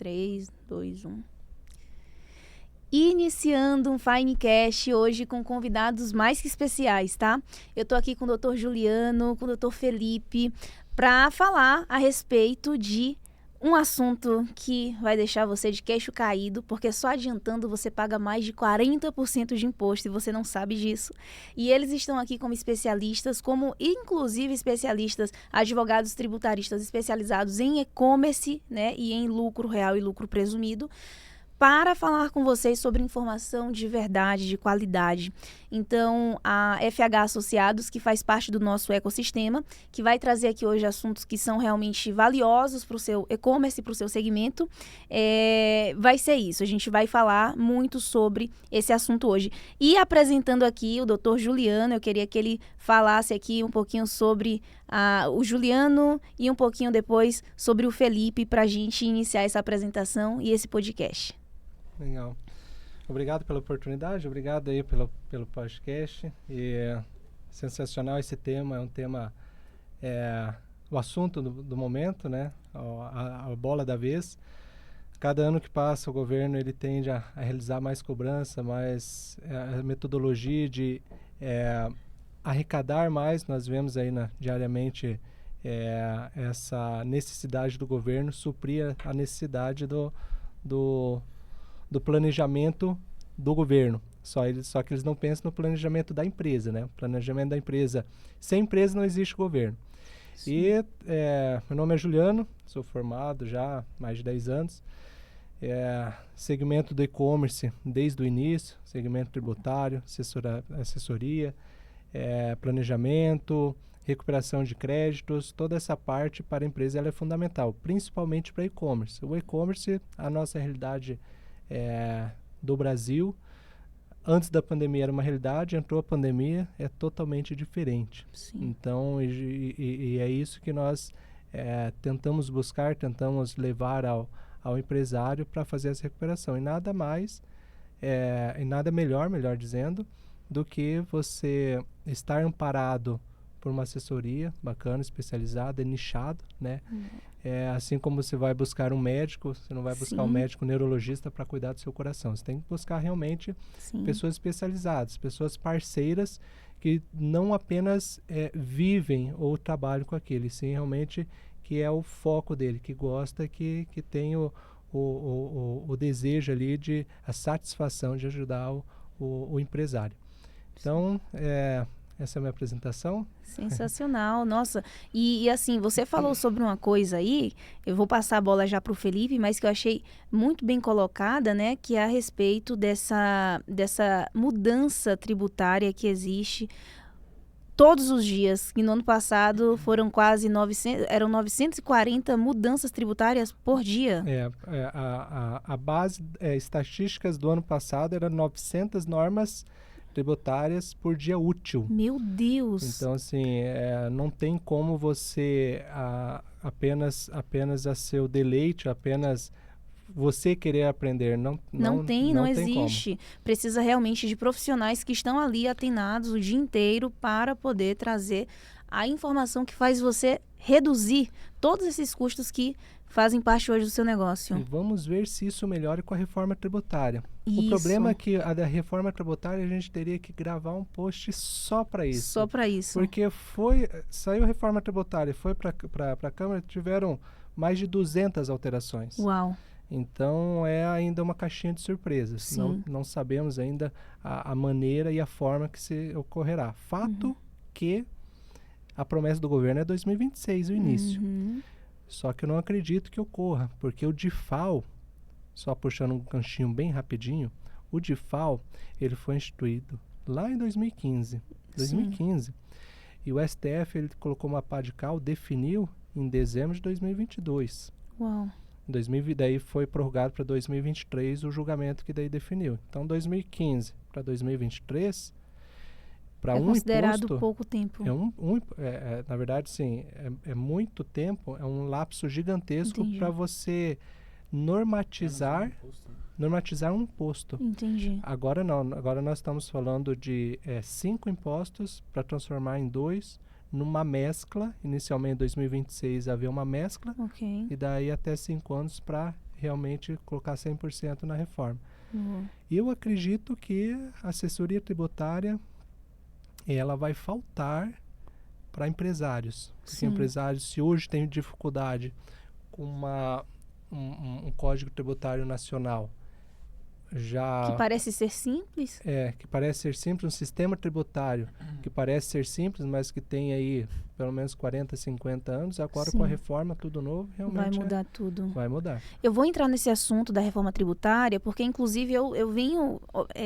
3, 2, 1. Iniciando um Finecast hoje com convidados mais que especiais, tá? Eu tô aqui com o Dr. Juliano, com o Dr. Felipe, para falar a respeito de um assunto que vai deixar você de queixo caído, porque só adiantando você paga mais de 40% de imposto e você não sabe disso. E eles estão aqui como especialistas, como inclusive especialistas, advogados tributaristas especializados em e-commerce, né, e em lucro real e lucro presumido, para falar com vocês sobre informação de verdade, de qualidade. Então, a FH Associados, que faz parte do nosso ecossistema, que vai trazer aqui hoje assuntos que são realmente valiosos para o seu e-commerce, para o seu segmento, vai ser isso. A gente vai falar muito sobre esse assunto hoje. E apresentando aqui o Dr. Juliano, eu queria que ele falasse aqui um pouquinho sobre o Juliano e um pouquinho depois sobre o Felipe, para a gente iniciar essa apresentação e esse podcast. Legal. Obrigado pela oportunidade, obrigado aí pelo podcast. Sensacional esse tema, é um tema, o assunto do momento, né? A bola da vez. Cada ano que passa, o governo ele tende a realizar mais cobrança, mais a metodologia de arrecadar mais. Nós vemos aí diariamente essa necessidade do governo suprir a necessidade do planejamento do governo. Só que eles não pensam no planejamento da empresa, né? O planejamento da empresa. Sem empresa não existe governo. Sim. E meu nome é Juliano, sou formado já há mais de 10 anos. Segmento do e-commerce desde o início, segmento tributário, assessoria, planejamento, recuperação de créditos, toda essa parte para a empresa ela é fundamental, principalmente para e-commerce. O e-commerce, a nossa realidade do Brasil, antes da pandemia era uma realidade, entrou a pandemia, é totalmente diferente. Sim. Então, e é isso que nós tentamos buscar, tentamos levar ao empresário para fazer essa recuperação. E nada mais, e nada melhor dizendo, do que você estar amparado por uma assessoria bacana, especializada, nichado, né? Assim como você vai buscar um médico, você não vai buscar um médico neurologista para cuidar do seu coração. Você tem que buscar realmente pessoas especializadas, pessoas parceiras que não apenas vivem ou trabalham com aquilo, sim realmente que é o foco dele, que gosta, que tem o desejo ali a satisfação de ajudar o empresário. Então, essa é a minha apresentação. Sensacional, nossa. E assim, você falou sobre uma coisa aí, eu vou passar a bola já para o Felipe, mas que eu achei muito bem colocada, né? Que é a respeito dessa mudança tributária que existe todos os dias. E no ano passado foram quase 940 mudanças tributárias por dia. A base, estatísticas do ano passado eram 900 normas tributárias por dia útil. Meu Deus! Então, assim, não tem como você apenas a seu deleite, apenas você querer aprender. Não existe. Como. Precisa realmente de profissionais que estão ali atenados o dia inteiro para poder trazer a informação que faz você reduzir todos esses custos que fazem parte hoje do seu negócio. E vamos ver se isso melhora com a reforma tributária. Isso. O problema é que a da reforma tributária a gente teria que gravar um post só para isso. Só para isso. Porque saiu a reforma tributária, foi para a Câmara, tiveram mais de 200 alterações. Uau! Então é ainda uma caixinha de surpresas. Não sabemos ainda a maneira e a forma que se ocorrerá. Fato que a promessa do governo é 2026, o início. Só que eu não acredito que ocorra, porque o DIFAL, só puxando um ganchinho bem rapidinho, o DIFAL, ele foi instituído lá em 2015. E o STF, ele colocou uma pá de cal, definiu em dezembro de 2022. Uau! Daí foi prorrogado para 2023 o julgamento que daí definiu. Então, 2015 para 2023... É considerado pouco tempo. Na verdade, sim, é muito tempo, é um lapso gigantesco para você normatizar um imposto. Entendi. Agora não, agora nós estamos falando de 5 impostos para transformar em 2 numa mescla. Inicialmente em 2026 havia uma mescla, e daí até 5 anos para realmente colocar 100% na reforma. Eu acredito que a assessoria tributária ela vai faltar para empresários. Porque empresários, se hoje têm dificuldade com um código tributário nacional, que parece ser simples. Que parece ser simples, um sistema tributário que parece ser simples, mas que tem aí pelo menos 40, 50 anos, agora com a reforma, tudo novo, realmente vai mudar tudo. Vai mudar. Eu vou entrar nesse assunto da reforma tributária, porque inclusive eu venho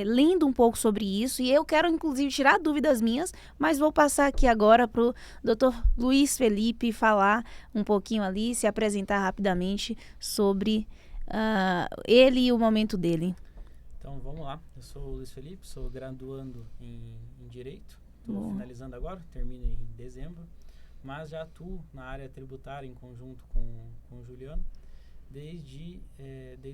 lendo um pouco sobre isso e eu quero inclusive tirar dúvidas minhas, mas vou passar aqui agora para o Dr. Luiz Felipe falar um pouquinho ali, se apresentar rapidamente sobre ele e o momento dele. Então, vamos lá. Eu sou o Luiz Felipe, sou graduando em Direito. Estou finalizando agora, termino em dezembro. Mas já atuo na área tributária em conjunto com o Juliano desde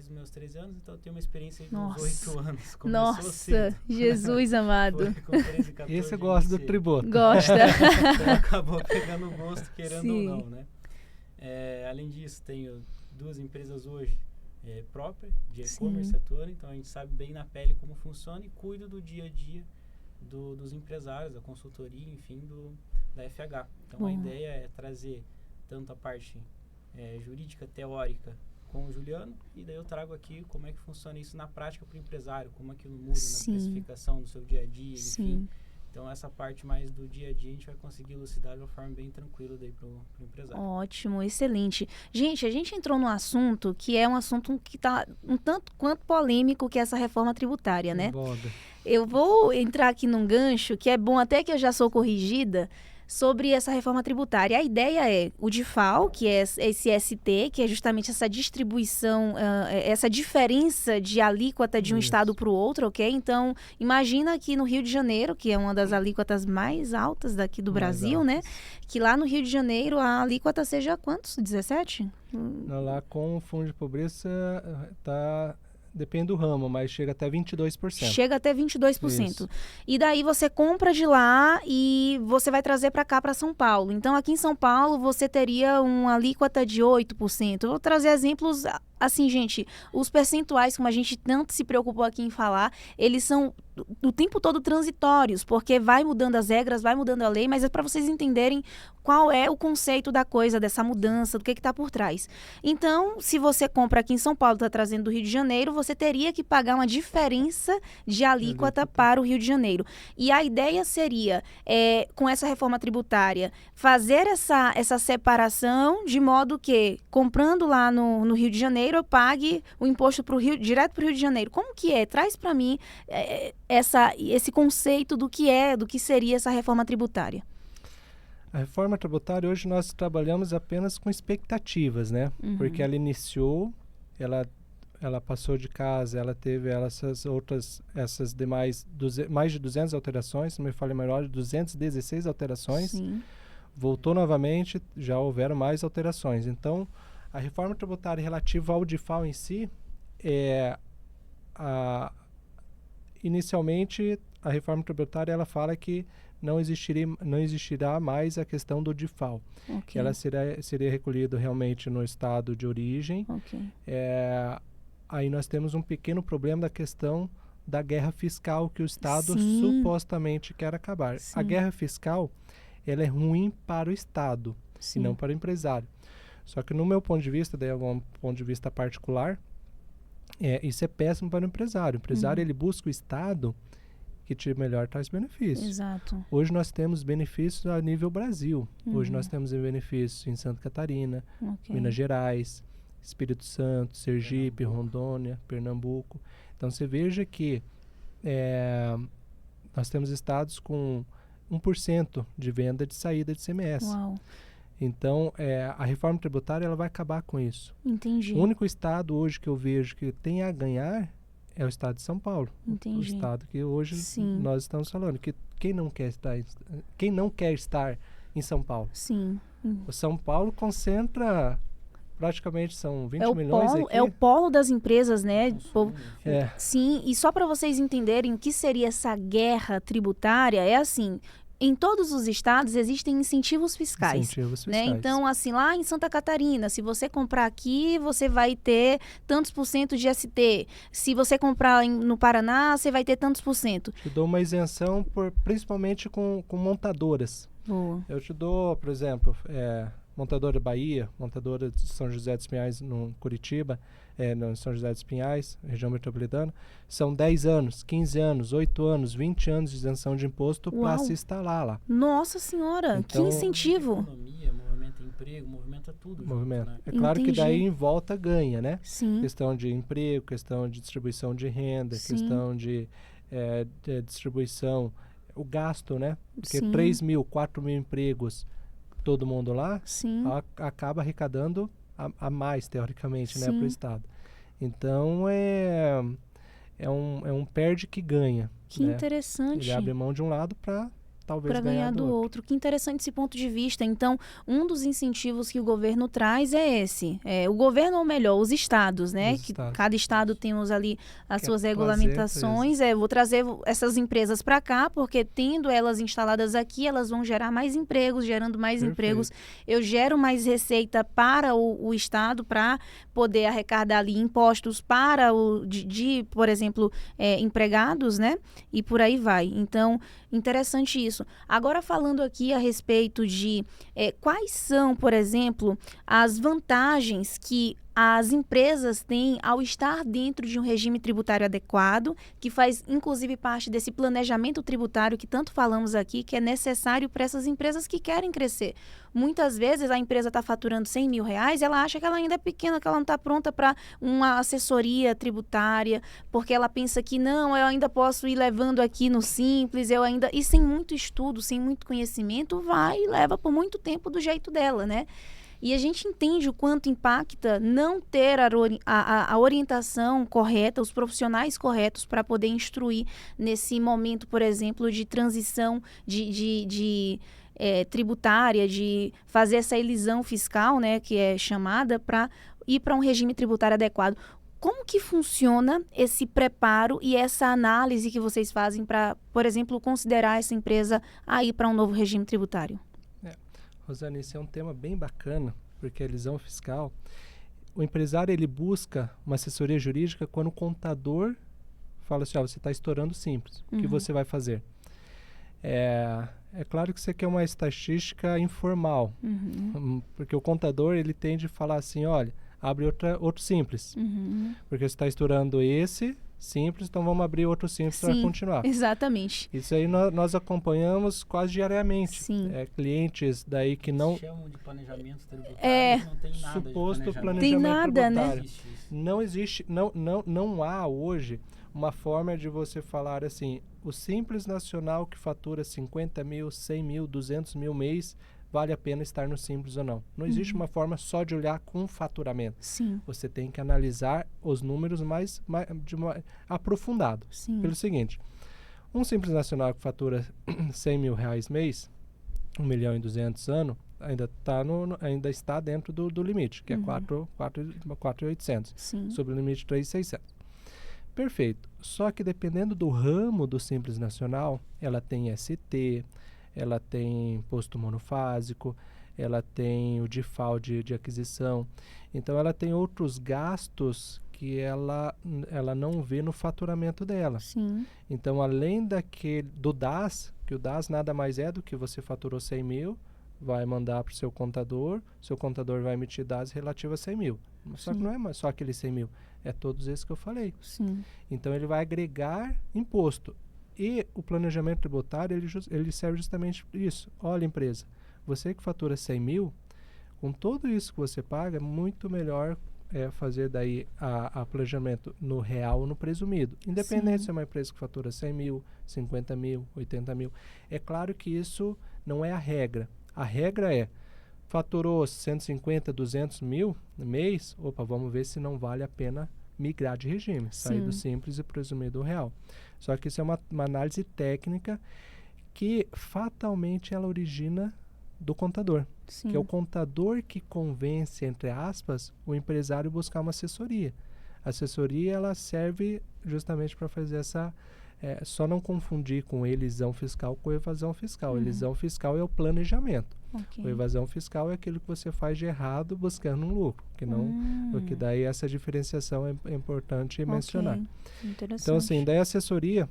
os meus 13 anos. Então, eu tenho uma experiência de uns 8 anos. Começou cedo. Jesus amado. Foi com 13, 14 Esse gosta do tributo. Gosta. Então, acabou pegando o gosto, querendo ou não, né? Além disso, tenho 2 empresas hoje própria de e-commerce atuando, então a gente sabe bem na pele como funciona e cuido do dia a dia dos empresários, da consultoria, enfim, da FH. Então a ideia é trazer tanto a parte jurídica, teórica com o Juliano, e daí eu trago aqui como é que funciona isso na prática para o empresário, como aquilo muda na precificação do seu dia a dia, enfim. Então, essa parte mais do dia a dia, a gente vai conseguir elucidar de uma forma bem tranquila daí pro empresário. Ótimo, excelente. Gente, a gente entrou num assunto que é um assunto que está um tanto quanto polêmico, que é essa reforma tributária, né? Eu vou entrar aqui num gancho, que é bom até que eu já sou corrigida, sobre essa reforma tributária. A ideia é o DIFAL, que é esse ST, que é justamente essa distribuição, essa diferença de alíquota de um estado para o outro, ok? Então, imagina aqui no Rio de Janeiro, que é uma das alíquotas mais altas daqui do Brasil, né? Que lá no Rio de Janeiro a alíquota seja quantos? 17? Lá com o fundo de pobreza depende do ramo, mas chega até 22%. Chega até 22%. Isso. E daí você compra de lá e você vai trazer para cá, para São Paulo. Então, aqui em São Paulo, você teria uma alíquota de 8%. Eu vou trazer exemplos, assim, gente, os percentuais, como a gente tanto se preocupou aqui em falar, eles são o tempo todo transitórios, porque vai mudando as regras, vai mudando a lei, mas é para vocês entenderem qual é o conceito da coisa, dessa mudança, do que está por trás. Então, se você compra aqui em São Paulo, está trazendo do Rio de Janeiro, você teria que pagar uma diferença de alíquota para o Rio de Janeiro. E a ideia seria, com essa reforma tributária, fazer essa separação de modo que, comprando lá no Rio de Janeiro, eu pague o imposto direto para o Rio de Janeiro. Como que é? Traz para mim esse conceito do que seria essa reforma tributária. A reforma tributária, hoje nós trabalhamos apenas com expectativas, né? Porque ela iniciou, ela passou de casa, ela teve essas demais, mais de 200 alterações, se não me falha melhor, 216 alterações. Sim. Voltou novamente, já houveram mais alterações. Então, a reforma tributária relativa ao DIFAL em si, inicialmente, a reforma tributária ela fala que não existirá mais a questão do DIFAL. Okay. Ela seria recolhida realmente no estado de origem. Okay. Aí nós temos um pequeno problema da questão da guerra fiscal que o Estado supostamente quer acabar. Sim. A guerra fiscal ela é ruim para o Estado e não para o empresário. Só que no meu ponto de vista, daí algum ponto de vista particular, isso é péssimo para o empresário. O empresário ele busca o Estado que tire melhor tais benefícios. Exato. Hoje nós temos benefícios a nível Brasil. Hoje nós temos benefícios em Santa Catarina, Minas Gerais, Espírito Santo, Sergipe, Rondônia, Pernambuco. Então você veja que nós temos estados com 1% de venda de saída de ICMS. Uau. Então, a reforma tributária ela vai acabar com isso. Entendi. O único estado hoje que eu vejo que tem a ganhar é o estado de São Paulo. Entendi. O estado que hoje nós estamos falando. Que quem não quer estar em São Paulo? Sim. O São Paulo concentra praticamente são 20 milhões aqui. É o polo das empresas, né? É. Sim, e só para vocês entenderem o que seria essa guerra tributária, é assim... em todos os estados existem incentivos fiscais. Incentivos né? fiscais. Então, assim, lá em Santa Catarina, se você comprar aqui, você vai ter tantos por cento de ST. Se você comprar no Paraná, você vai ter tantos por cento. Te dou uma isenção, principalmente com montadoras. Boa. Eu te dou, por exemplo, montadora Bahia, montadora de São José dos Pinhais, no Curitiba, no São José dos Pinhais, região metropolitana, são 10 anos, 15 anos, 8 anos, 20 anos de isenção de imposto para se instalar lá. Nossa Senhora, então, que incentivo! Economia, movimenta emprego, movimenta tudo. Movimento. Junto, né? É claro Entendi. que daí em volta ganha, né? Sim. Questão de emprego, questão de distribuição de renda, Sim. questão de distribuição, o gasto, né? Porque Sim. 3 mil, 4 mil empregos, todo mundo lá, Sim. acaba arrecadando a mais, teoricamente, né, Sim. para o Estado. Então, é um perde que ganha. Que né? interessante. Ele abre mão de um lado para talvez Para ganhar do outro. Que interessante esse ponto de vista. Então, um dos incentivos que o governo traz é esse. O governo, ou melhor, os estados, né? Que cada estado temos ali as suas regulamentações. Vou trazer essas empresas para cá, porque tendo elas instaladas aqui, elas vão gerar mais empregos, gerando mais empregos. Eu gero mais receita para o estado, para poder arrecadar ali impostos para por exemplo, empregados, né? E por aí vai. Então, interessante isso. Agora, falando aqui a respeito de quais são, por exemplo, as vantagens que as empresas têm ao estar dentro de um regime tributário adequado, que faz, inclusive, parte desse planejamento tributário que tanto falamos aqui, que é necessário para essas empresas que querem crescer. Muitas vezes a empresa está faturando R$100 mil, ela acha que ela ainda é pequena, que ela não está pronta para uma assessoria tributária, porque ela pensa que não, eu ainda posso ir levando aqui no Simples, e sem muito estudo, sem muito conhecimento, vai e leva por muito tempo do jeito dela, né? E a gente entende o quanto impacta não ter a orientação correta, os profissionais corretos para poder instruir nesse momento, por exemplo, de transição tributária, de fazer essa elisão fiscal, né, que é chamada, para ir para um regime tributário adequado. Como que funciona esse preparo e essa análise que vocês fazem para, por exemplo, considerar essa empresa a ir para um novo regime tributário? Rosane, esse é um tema bem bacana, porque a elisão fiscal, o empresário ele busca uma assessoria jurídica quando o contador fala assim, você está estourando Simples, o que você vai fazer? É claro que isso aqui é uma estatística informal, porque o contador ele tende a falar assim, olha, abre outro Simples, porque você está estourando esse Simples, então vamos abrir outro Simples para continuar. Exatamente. Isso aí nós acompanhamos quase diariamente. Sim. Clientes daí que não... chamam de planejamento tributário, não tem nada suposto de planejamento tem nada, tributário. né? Não existe, não há hoje uma forma de você falar assim, o Simples Nacional que fatura 50 mil, 100 mil, 200 mil mês, vale a pena estar no Simples ou não. Não existe uma forma só de olhar com faturamento. Sim. Você tem que analisar os números mais aprofundado. Sim. Pelo seguinte, um Simples Nacional que fatura 100 mil reais mês, 1 milhão e 200 ano, ainda está dentro do limite, que é 4.800, sobre o limite de 3.600. Perfeito. Só que dependendo do ramo do Simples Nacional, ela tem ST, ela tem imposto monofásico, ela tem o DIFAL de aquisição. Então, ela tem outros gastos que ela não vê no faturamento dela. Sim. Então, além do DAS, que o DAS nada mais é do que você faturou 100 mil, vai mandar para o seu contador vai emitir DAS relativo a 100 mil. Só que não é só aqueles 100 mil, é todos esses que eu falei. Sim. Então, ele vai agregar imposto. E o planejamento tributário, ele serve justamente para isso. Olha, empresa, você que fatura 100 mil, com tudo isso que você paga, é muito melhor fazer daí a planejamento no real ou no presumido. Independente se é uma empresa que fatura 100 mil, 50 mil, 80 mil. É claro que isso não é a regra. A regra é, faturou 150, 200 mil no mês, vamos ver se não vale a pena migrar de regime, sair do Simples e presumir do real. Só que isso é uma análise técnica que fatalmente ela origina do contador. Sim. Que é o contador que convence, entre aspas, o empresário buscar uma assessoria. A assessoria ela serve justamente para fazer só não confundir com elisão fiscal com evasão fiscal. Elisão fiscal é o planejamento. Okay. A evasão fiscal é aquilo que você faz de errado buscando um lucro, que não, porque daí essa diferenciação é importante mencionar. Interessante. Então, assim, daí a assessoria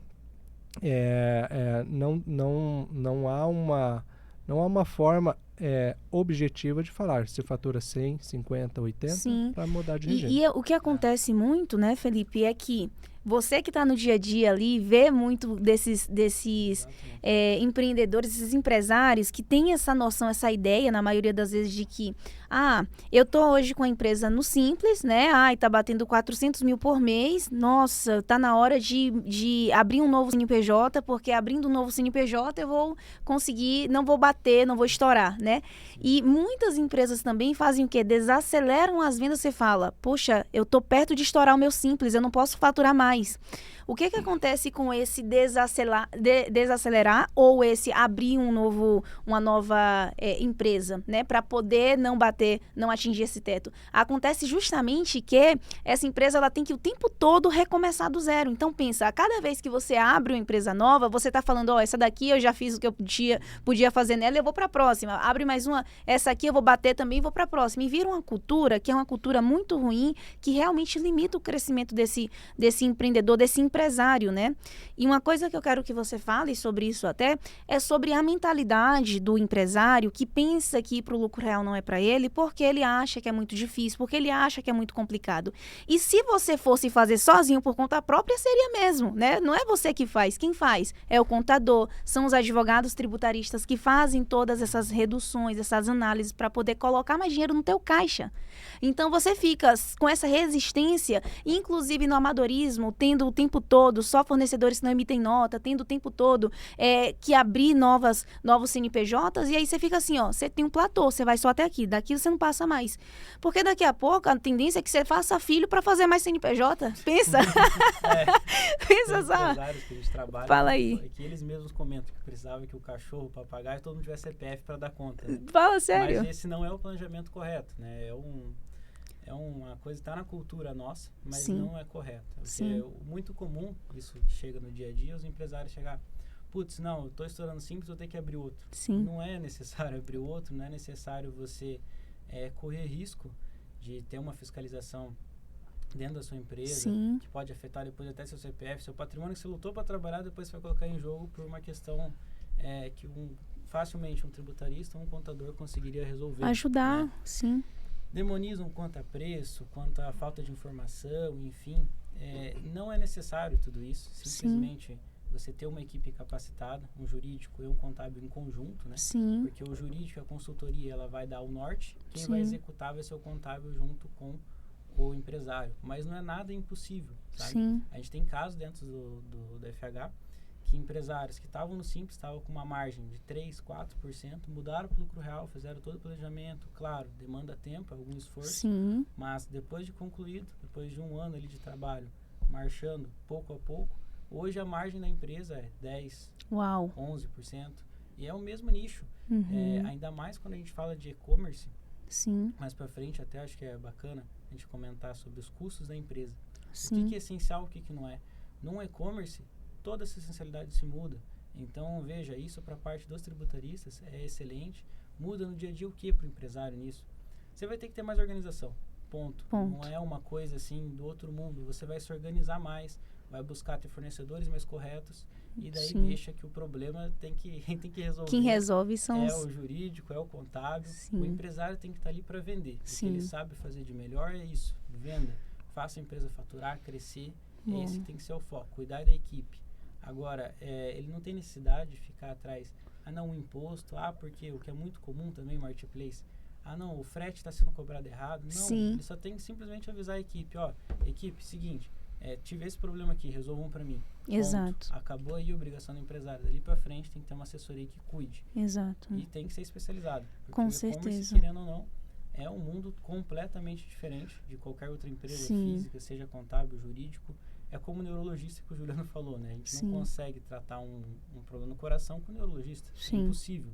não há uma forma objetiva de falar se fatura 100, 50, 80 para mudar de regime. E o que acontece muito, né, Felipe, é que você que está no dia a dia ali, vê muito desses empreendedores, esses empresários que têm essa noção, essa ideia, na maioria das vezes, de que, eu tô hoje com a empresa no Simples, né? E tá batendo 400 mil por mês. Nossa, tá na hora de abrir um novo CNPJ, porque abrindo um novo CNPJ eu vou conseguir, não vou bater, não vou estourar, né? E muitas empresas também fazem o quê? Desaceleram as vendas. Você fala, poxa, eu tô perto de estourar o meu Simples, eu não posso faturar mais. O que acontece com esse desacelerar ou esse abrir uma nova empresa, né, para poder não bater, não atingir esse teto? Acontece justamente que essa empresa ela tem que o tempo todo recomeçar do zero. Então pensa, a cada vez que você abre uma empresa nova, você está falando, essa daqui eu já fiz o que eu podia fazer nela, eu vou para a próxima. Abre mais uma, essa aqui eu vou bater também e vou para a próxima. E vira uma cultura que é uma cultura muito ruim, que realmente limita o crescimento desse empreendedor, desse empresário, né? E uma coisa que eu quero que você fale sobre isso até é sobre a mentalidade do empresário que pensa que ir para o lucro real não é para ele porque ele acha que é muito difícil, porque ele acha que é muito complicado. E se você fosse fazer sozinho por conta própria, seria mesmo, né? Não é você que faz, quem faz é o contador, são os advogados tributaristas que fazem todas essas reduções, essas análises para poder colocar mais dinheiro no teu caixa. Então você fica com essa resistência, inclusive no amadorismo, tendo o tempo todo só fornecedores que não emitem nota, tendo o tempo todo que abrir novos CNPJs, e aí você fica assim, você tem um platô, você vai só até aqui, daqui você não passa mais. Porque daqui a pouco a tendência é que você faça filho para fazer mais CNPJ. Pensa. Pensa só. Empresários que a gente trabalha, fala aí. que eles mesmos comentam que precisavam que o cachorro, o papagaio, todo mundo tivesse CPF para dar conta. Né? Fala sério. Mas esse não é o planejamento correto, né? É uma coisa que está na cultura nossa, mas não é correto. Porque é muito comum, isso chega no dia a dia, os empresários chegar, putz, não, eu estou estourando Simples, eu tenho que abrir outro. Não é necessário abrir outro, não é necessário você correr risco de ter uma fiscalização dentro da sua empresa, que pode afetar depois até seu CPF, seu patrimônio que você lutou para trabalhar, depois você vai colocar em jogo por uma questão que facilmente um tributarista ou um contador conseguiria resolver. Ajudar, né? sim. Demonizam quanto a preço, quanto a falta de informação, enfim. Não é necessário tudo isso. Simplesmente você ter uma equipe capacitada, um jurídico e um contábil em conjunto, né? Porque o jurídico e a consultoria, ela vai dar o norte, quem vai executar vai ser o contábil junto com o empresário. Mas não é nada impossível, sabe? A gente tem casos dentro do FH que empresários que estavam no Simples, estavam com uma margem de 3%, 4%, mudaram para o lucro real, fizeram todo o planejamento. Claro, demanda tempo, algum esforço, mas depois de concluído, depois de um ano ali de trabalho, marchando pouco a pouco, hoje a margem da empresa é 10%, 11%, e é o mesmo nicho. Ainda mais quando a gente fala de e-commerce, mais para frente até acho que é bacana a gente comentar sobre os custos da empresa. O que é essencial, o que não é. Num e-commerce, toda essa essencialidade se muda. Então, veja, isso para a parte dos tributaristas é excelente. Muda no dia a dia o que para o empresário nisso? Você vai ter que ter mais organização. Ponto. Não é uma coisa assim do outro mundo. Você vai se organizar mais, vai buscar ter fornecedores mais corretos e daí deixa que o problema tem que resolver. Quem resolve são o jurídico, é o contábil. O empresário tem que estar ali para vender. O que ele sabe fazer de melhor é isso. Venda. Faça a empresa faturar, crescer. Esse tem que ser o foco. Cuidar da equipe. Agora, ele não tem necessidade de ficar atrás, um imposto, porque o que é muito comum também, marketplace, não, o frete está sendo cobrado errado. Não, ele só tem que simplesmente avisar a equipe, equipe, seguinte, tive esse problema aqui, resolvam para mim. Exato. Ponto. Acabou aí a obrigação do empresário. Dali para frente tem que ter uma assessoria que cuide. Exato. E tem que ser especializado. Com certeza. Querendo ou não, é um mundo completamente diferente de qualquer outra empresa física, seja contábil, jurídico. É como o neurologista que o Juliano falou, né? A gente não consegue tratar um problema no coração com o neurologista. É impossível.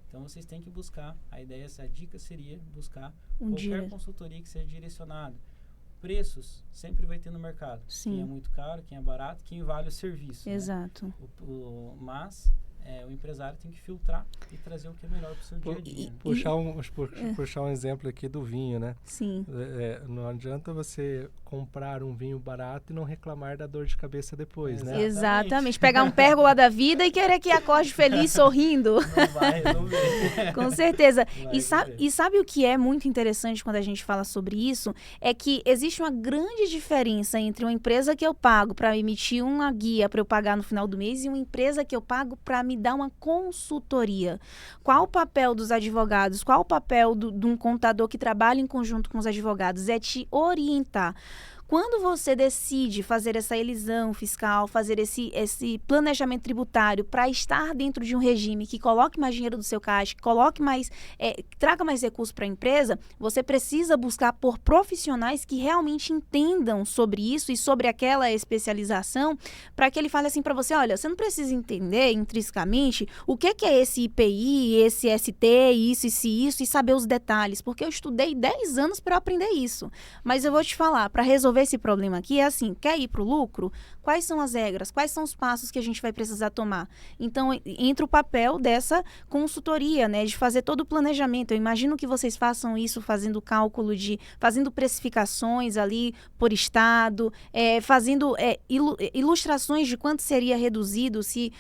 Então, vocês têm que buscar, a dica seria buscar qualquer consultoria que seja direcionada. preços sempre vai ter no mercado. Sim. Quem é muito caro, quem é barato, quem vale o serviço. Exato. Né? Mas o empresário tem que filtrar e trazer o que é melhor para o seu dia a dia. Puxar um exemplo aqui do vinho, né? Sim. Não adianta você comprar um vinho barato e não reclamar da dor de cabeça depois, né? Exatamente. Pegar um pérgola da vida e querer que acorde feliz, sorrindo. Não vai resolver. Com certeza. E sabe o que é muito interessante quando a gente fala sobre isso? É que existe uma grande diferença entre uma empresa que eu pago para emitir uma guia para eu pagar no final do mês e uma empresa que eu pago para me dar uma consultoria. Qual o papel dos advogados? Qual o papel de um contador que trabalha em conjunto com os advogados? É te orientar. Quando você decide fazer essa elisão fiscal, fazer esse planejamento tributário para estar dentro de um regime que coloque mais dinheiro do seu caixa, que coloque mais, traga mais recursos para a empresa, você precisa buscar por profissionais que realmente entendam sobre isso e sobre aquela especialização, para que ele fale assim para você, olha, você não precisa entender intrinsecamente o que é esse IPI, esse ST, isso, e saber os detalhes, porque eu estudei 10 anos para aprender isso. Mas eu vou te falar, para resolver esse problema aqui é assim, quer ir para o lucro? Quais são as regras? Quais são os passos que a gente vai precisar tomar? Então, entra o papel dessa consultoria, né? De fazer todo o planejamento. Eu imagino que vocês façam isso fazendo cálculo fazendo precificações ali por estado, fazendo ilustrações de quanto seria reduzido se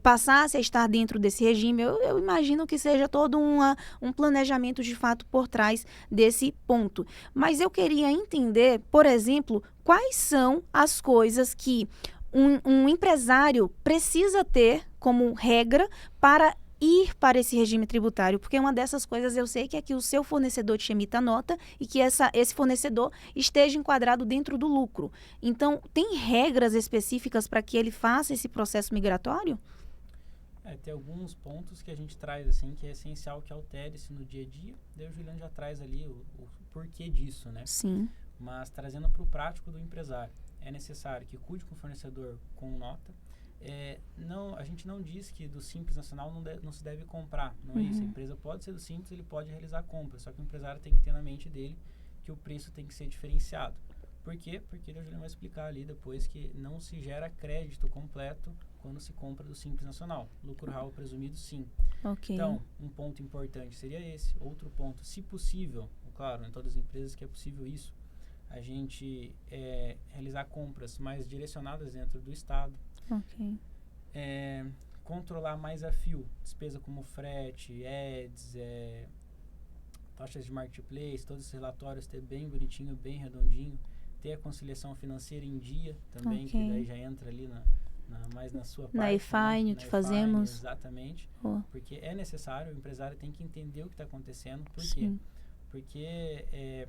passasse a estar dentro desse regime. Eu imagino que seja todo um planejamento de fato por trás desse ponto. Mas eu queria entender, por exemplo, quais são as coisas que um empresário precisa ter como regra para ir para esse regime tributário, porque uma dessas coisas eu sei que é que o seu fornecedor te emita nota e que esse fornecedor esteja enquadrado dentro do lucro. Então, tem regras específicas para que ele faça esse processo migratório? Tem alguns pontos que a gente traz, assim, que é essencial que altere-se no dia a dia. Daí o Juliano já traz ali o porquê disso, né? Sim. Mas trazendo para o prático do empresário, é necessário que cuide com o fornecedor com nota. A gente não diz que do Simples Nacional não se deve comprar, não é isso. A empresa pode ser do Simples, ele pode realizar compra, só que o empresário tem que ter na mente dele que o preço tem que ser diferenciado. Por quê? Porque ele vai explicar ali depois que não se gera crédito completo quando se compra do Simples Nacional. Lucro real presumido, sim. Okay. Então, um ponto importante seria esse. Outro ponto, se possível, claro, em todas as empresas que é possível isso, a gente realizar compras mais direcionadas dentro do estado. Ok. Controlar mais a fio, despesa como frete, ads, taxas de marketplace, todos esses relatórios ter bem bonitinho, bem redondinho, ter a conciliação financeira em dia também, que daí já entra ali mais na sua parte. Na eFine, que fazemos. Exatamente. Porque é necessário, o empresário tem que entender o que está acontecendo. Por quê? Porque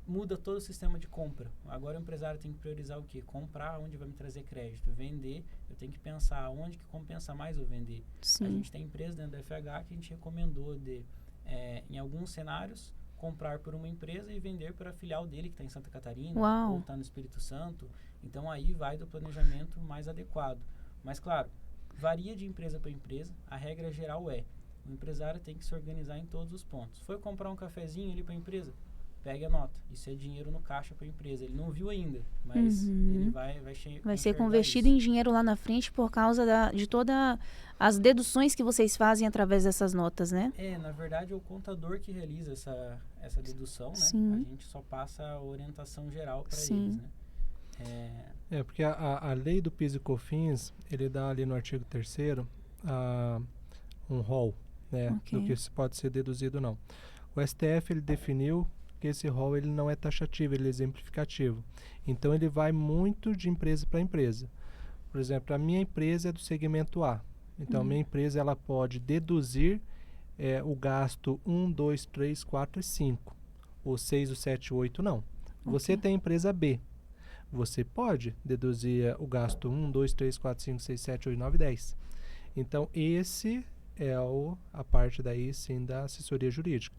muda todo o sistema de compra. Agora o empresário tem que priorizar o quê? Comprar onde vai me trazer crédito. Vender, eu tenho que pensar onde que compensa mais eu vender. Sim. A gente tem empresas dentro da FH que a gente recomendou em alguns cenários, comprar por uma empresa e vender para a filial dele que está em Santa Catarina. Uau. Ou está no Espírito Santo. Então aí vai do planejamento mais adequado. Mas claro, varia de empresa para empresa. A regra geral o empresário tem que se organizar em todos os pontos. Foi comprar um cafezinho ali para a empresa? Pegue a nota. Isso é dinheiro no caixa para a empresa. Ele não viu ainda, mas ele vai ser convertido em dinheiro lá na frente por causa de todas as deduções que vocês fazem através dessas notas, né? Na verdade é o contador que realiza essa dedução, né? Sim. A gente só passa a orientação geral para eles, né? Porque a lei do PIS e COFINS, ele dá ali no artigo 3º um rol, né? Do que se pode ser deduzido ou não. O STF, ele definiu que esse rol ele não é taxativo, ele é exemplificativo. Então, ele vai muito de empresa para empresa. Por exemplo, a minha empresa é do segmento A. Então, a minha empresa ela pode deduzir o gasto 1, 2, 3, 4 e 5. O 6, o 7, o 8 não. Você tem a empresa B. Você pode deduzir o gasto 1, 2, 3, 4, 5, 6, 7, 8, 9, 10. Então, esse é a parte daí, sim, da assessoria jurídica.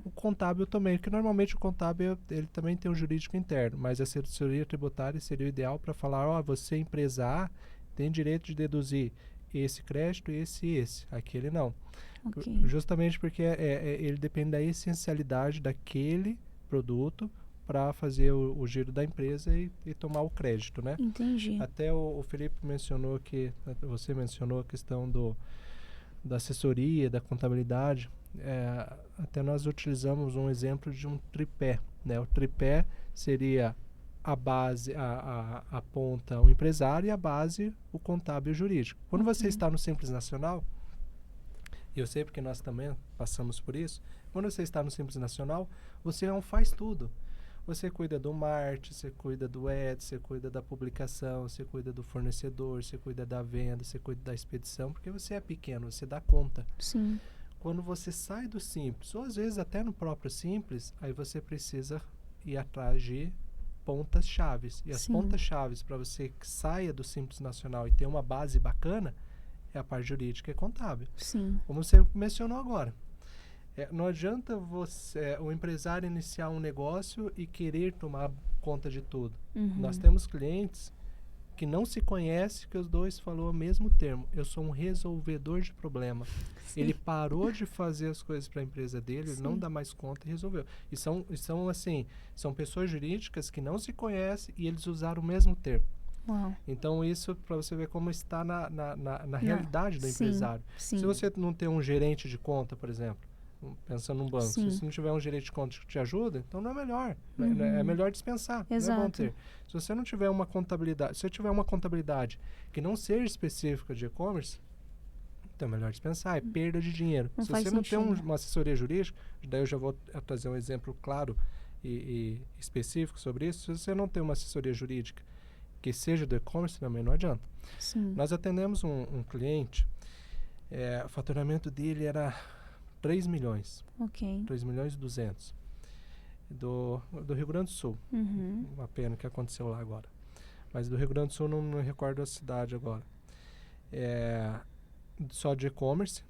O contábil também, porque normalmente o contábil, ele também tem um jurídico interno, mas a assessoria tributária seria o ideal para falar, você, empresa A, tem direito de deduzir esse crédito, esse e esse. Aquele não. Justamente porque ele depende da essencialidade daquele produto, para fazer o giro da empresa e tomar o crédito, né? Entendi. Até o Felipe mencionou você mencionou a questão da assessoria, da contabilidade. Até nós utilizamos um exemplo de um tripé, né? O tripé seria a base, a ponta, o empresário, e a base, o contábil e o jurídico. Quando você está no Simples Nacional, e eu sei porque nós também passamos por isso, quando você está no Simples Nacional, você não faz tudo. Você cuida do marketing, você cuida do ads, você cuida da publicação, você cuida do fornecedor, você cuida da venda, você cuida da expedição, porque você é pequeno, você dá conta. Sim. Quando você sai do Simples, ou às vezes até no próprio Simples, aí você precisa ir atrás de pontas chaves. E as pontas chaves para você que saia do Simples Nacional e ter uma base bacana é a parte jurídica e contábil. Sim. Como você mencionou agora. Não adianta o empresário iniciar um negócio e querer tomar conta de tudo. Nós temos clientes que não se conhecem, que os dois falou o mesmo termo. Eu sou um resolvedor de problema. Ele parou de fazer as coisas para a empresa dele, ele não dá mais conta e resolveu. E são pessoas jurídicas que não se conhecem e eles usaram o mesmo termo. Uau. Então isso para você ver como está na realidade do empresário. Sim. Se você não tem um gerente de conta, por exemplo, pensando num banco, se você não tiver um gerente de conta que te ajuda, então não é melhor. É melhor dispensar. Exato. Não é bom ter. Se você não tiver uma contabilidade, se você tiver uma contabilidade que não seja específica de e-commerce, então é melhor dispensar. É perda de dinheiro. Não se faz você não sentido. tem uma assessoria jurídica, daí eu já vou trazer um exemplo claro e específico sobre isso. Se você não tem uma assessoria jurídica que seja do e-commerce, também não adianta. Sim. Nós atendemos um cliente, o faturamento dele era 3 milhões. Ok. 3 milhões e 200. Do Rio Grande do Sul. Uma pena que aconteceu lá agora. Mas do Rio Grande do Sul não me recordo a cidade agora. Só de e-commerce.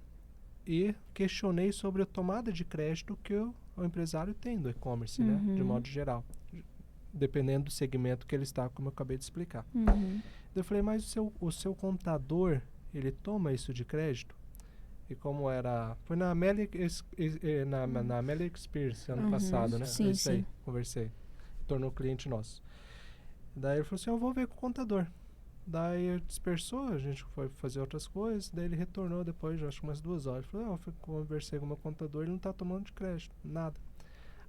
E questionei sobre a tomada de crédito que o empresário tem do e-commerce, né? De modo geral. Dependendo do segmento que ele está, como eu acabei de explicar. Eu falei, mas o seu contador, ele toma isso de crédito? E como era... Foi na Amelie Experience ano passado, né? Sim, Isso aí, conversei. Tornou cliente nosso. Daí ele falou assim, eu vou ver com o contador. Daí ele dispersou, a gente foi fazer outras coisas. Daí ele retornou depois, acho que umas 2 horas. Ele falou, eu conversei com o meu contador, ele não está tomando de crédito, nada.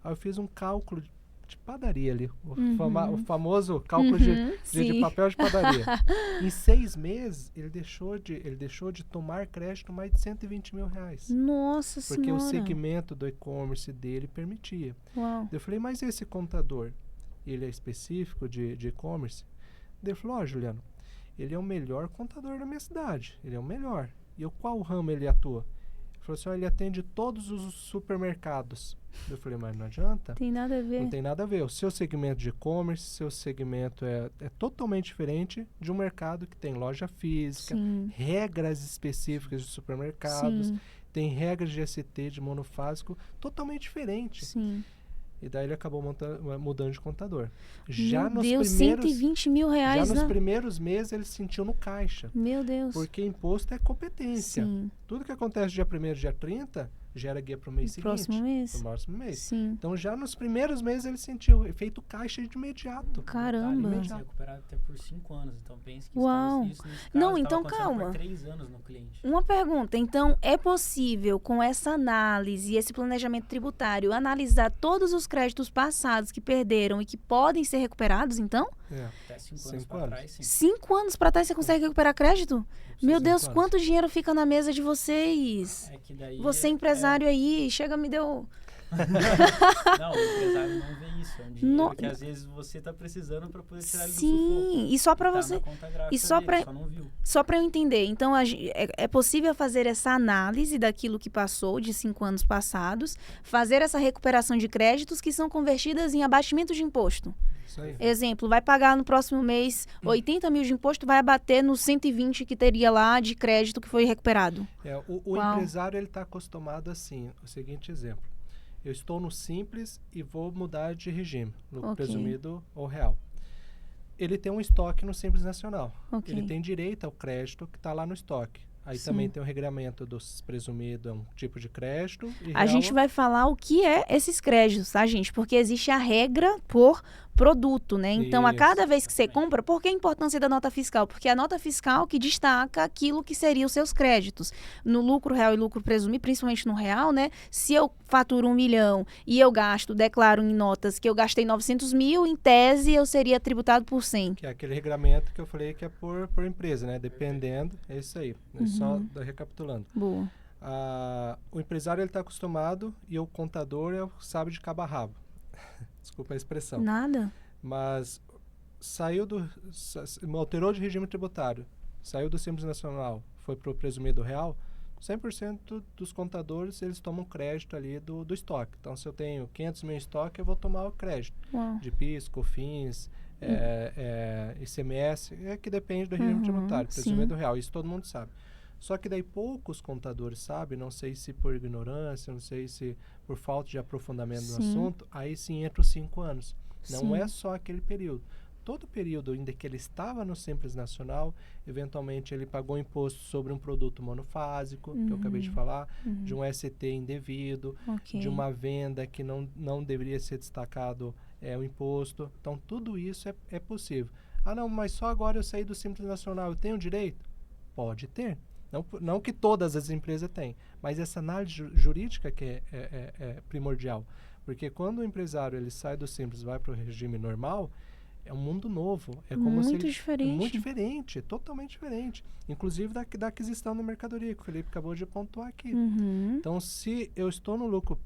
Aí eu fiz um cálculo de padaria ali. O famoso cálculo de papel de padaria. Em 6 meses, ele deixou de tomar crédito mais de 120 mil reais. Nossa Porque Senhora. o segmento do e-commerce dele permitia. Uau. Eu falei, mas esse contador, ele é específico de e-commerce? Ele falou, Juliano, ele é o melhor contador da minha cidade. Ele é o melhor. E qual ramo ele atua? Ele falou assim, ele atende todos os supermercados. Eu falei, mas não adianta. Tem nada a ver. Não tem nada a ver. O seu segmento de e-commerce, seu segmento é totalmente diferente de um mercado que tem loja física, regras específicas de supermercados, tem regras de ST, de monofásico, totalmente diferente. E daí ele acabou mudando de contador. Meu Deus, 120 mil reais, já nos primeiros meses ele sentiu no caixa. Meu Deus. Porque imposto é competência. Tudo que acontece dia 1º, dia 30, gera guia para o mês seguinte. Próximo mês. Pro próximo mês. Sim. Então já nos primeiros meses ele sentiu efeito caixa de imediato. Caramba. Ele se recuperado até por 5 anos. Então pense que Uau. isso nesse caso, não, então calma. Por 3 anos no cliente. Uma pergunta. Então é possível com essa análise e esse planejamento tributário analisar todos os créditos passados que perderam e que podem ser recuperados, então? Até 5 anos para trás, sim. 5 anos para trás você consegue recuperar crédito? Meu Deus, quanto dinheiro fica na mesa de vocês? É que daí você empresário aí, chega, me deu... Não, o empresário não vê isso. É um dinheiro que às vezes você está precisando para poder tirar ele do sufoco. Sim, e só para você... E só para eu entender. Então, é possível fazer essa análise daquilo que passou de 5 anos passados, fazer essa recuperação de créditos que são convertidas em abatimento de imposto. Isso aí. Exemplo, vai pagar no próximo mês 80 mil de imposto, vai abater nos 120 que teria lá de crédito que foi recuperado. O empresário ele está acostumado assim, o seguinte exemplo. Eu estou no Simples e vou mudar de regime, no presumido ou real. Ele tem um estoque no Simples Nacional. Ele tem direito ao crédito que está lá no estoque. Aí Sim. também tem o regramento dos presumido, é um tipo de crédito. E A real, gente vai falar o que é esses créditos, tá, gente? Porque existe a regra por produto, né? Então, a cada Isso, vez que você exatamente. compra, por que a importância da nota fiscal? Porque é a nota fiscal que destaca aquilo que seriam os seus créditos. No lucro real e lucro presumido, principalmente no real, né? Se eu faturo 1 milhão e eu declaro em notas que eu gastei 900 mil, em tese eu seria tributado por 100. que é aquele regramento que eu falei que é por empresa, né? Dependendo, é isso aí. Só recapitulando. Boa. O empresário ele está acostumado e o contador sabe de cabo a rabo. Desculpa a expressão. Nada? Mas alterou de regime tributário, saiu do Simples Nacional, foi para o presumido real, 100% dos contadores eles tomam crédito ali do estoque. Então, se eu tenho 500 mil em estoque, eu vou tomar o crédito Uau. de PIS, COFINS, ICMS, que depende do regime tributário, presumido real, isso todo mundo sabe. Só que daí poucos contadores sabem, não sei se por ignorância, não sei se por falta de aprofundamento no assunto, aí sim entra os 5 anos. Não é só aquele período. Todo período ainda que ele estava no Simples Nacional, eventualmente ele pagou imposto sobre um produto monofásico, que eu acabei de falar, de um ST indevido, de uma venda que não deveria ser destacado o imposto. Então, tudo isso é possível. Ah, não, mas só agora eu saí do Simples Nacional, eu tenho direito? Pode ter. Não que todas as empresas têm, mas essa análise jurídica que é primordial. Porque quando o empresário ele sai do Simples e vai para o regime normal, é um mundo novo. É como muito se ele, diferente. É muito diferente, totalmente diferente. Inclusive da aquisição da mercadoria, que o Felipe acabou de pontuar aqui. Então, se eu estou no lucro,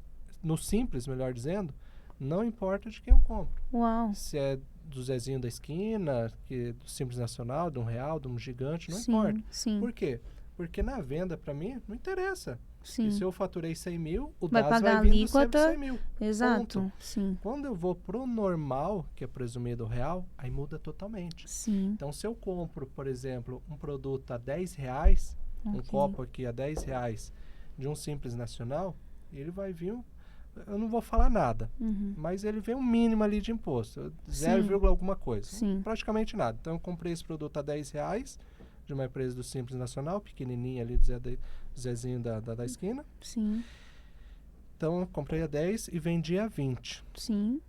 no Simples, melhor dizendo, não importa de quem eu compro. Uau. Se é do Zezinho da esquina, do Simples Nacional, de um real, de um gigante, não importa. Sim. Por quê? Porque na venda, para mim, não interessa. Sim. E se eu faturei 100 mil, o vai DAS pagar vai vir alíquota, sempre 100 mil. Exato. Ponto. Sim. Quando eu vou pro normal, que é presumido real, aí muda totalmente. Sim. Então, se eu compro, por exemplo, um produto a R$10, um copo aqui a R$10 de um Simples Nacional, ele vai vir, eu não vou falar nada, mas ele vem um mínimo ali de imposto, 0, alguma coisa. Sim. Praticamente nada. Então, eu comprei esse produto a R$10 de uma empresa do Simples Nacional, pequenininha ali, do Zezinho da esquina. Sim. Então, eu comprei a 10 e vendi a 20. Sim.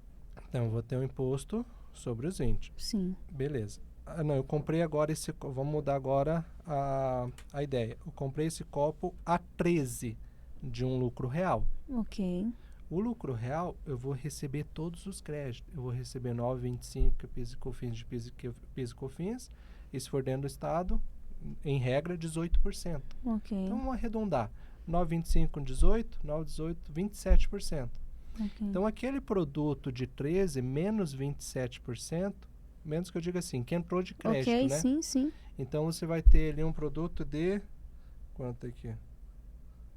Então, eu vou ter um imposto sobre os 20. Sim. Beleza. Não, eu comprei agora esse... Vamos mudar agora a ideia. Eu comprei esse copo a 13 de um lucro real. Ok. O lucro real, eu vou receber todos os créditos. Eu vou receber 9,25 que é PIS e COFINS de PIS e COFINS. E se for dentro do estado, em regra, 18%. Ok. Então, vamos arredondar. 9,25 com 18, 9,18, 27%. Ok. Então, aquele produto de 13 menos 27%, menos que eu diga assim, que entrou de crédito, Ok, né? sim. Então, você vai ter ali um produto de... Quanto aqui?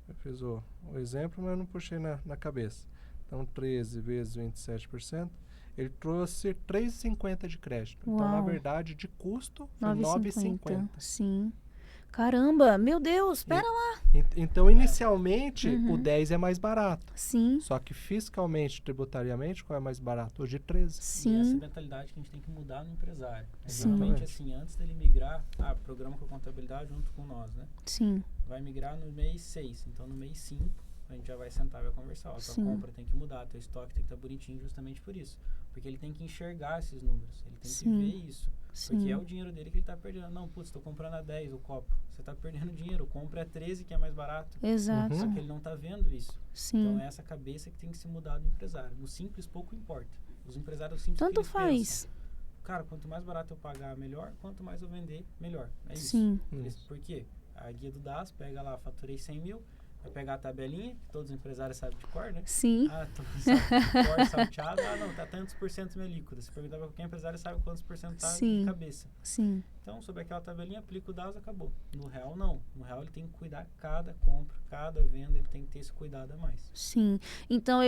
Eu fiz o exemplo, mas eu não puxei na cabeça. Então, 13 vezes 27%, ele trouxe 3,50 de crédito. Uau. Então, na verdade, de custo, foi 9,50. Sim. Caramba, meu Deus, espera lá. Então, inicialmente, o 10 é mais barato. Sim. Só que fiscalmente, tributariamente, qual é mais barato? Hoje, 13. E essa Sim. mentalidade que a gente tem que mudar no empresário. Sim. Exatamente assim, antes dele migrar, programa com a contabilidade junto com nós, né? Sim. Vai migrar no mês 6, então no mês 5 a gente já vai sentar e vai conversar. Ó, tua Sim. compra tem que mudar, teu estoque tem que estar bonitinho justamente por isso. Porque ele tem que enxergar esses números, ele tem Sim. que ver isso. Porque Sim. é o dinheiro dele que ele está perdendo. Não, putz, estou comprando a 10 o copo. Você está perdendo dinheiro, compra a 13 que é mais barato. Exato. Só que ele não está vendo isso. Sim. Então é essa cabeça que tem que se mudar do empresário. No simples pouco importa. Os empresários simples Tanto que eles faz. pensam, cara, quanto mais barato eu pagar, melhor. Quanto mais eu vender, melhor. É isso. Sim. Por quê? A guia do DAS pega lá, faturei 100 mil, vai pegar a tabelinha, que todos os empresários sabem de cor, né? Sim. Sabe de cor, salteado. Não, tá tantos por cento minha líquida. Se perguntar pra qualquer empresário, sabe quantos por cento tá Sim. de cabeça. Sim. Então, sobre aquela tabelinha, aplica o DAS, acabou. No real, não. No real, ele tem que cuidar cada compra, cada venda, ele tem que ter esse cuidado a mais. Sim. Então,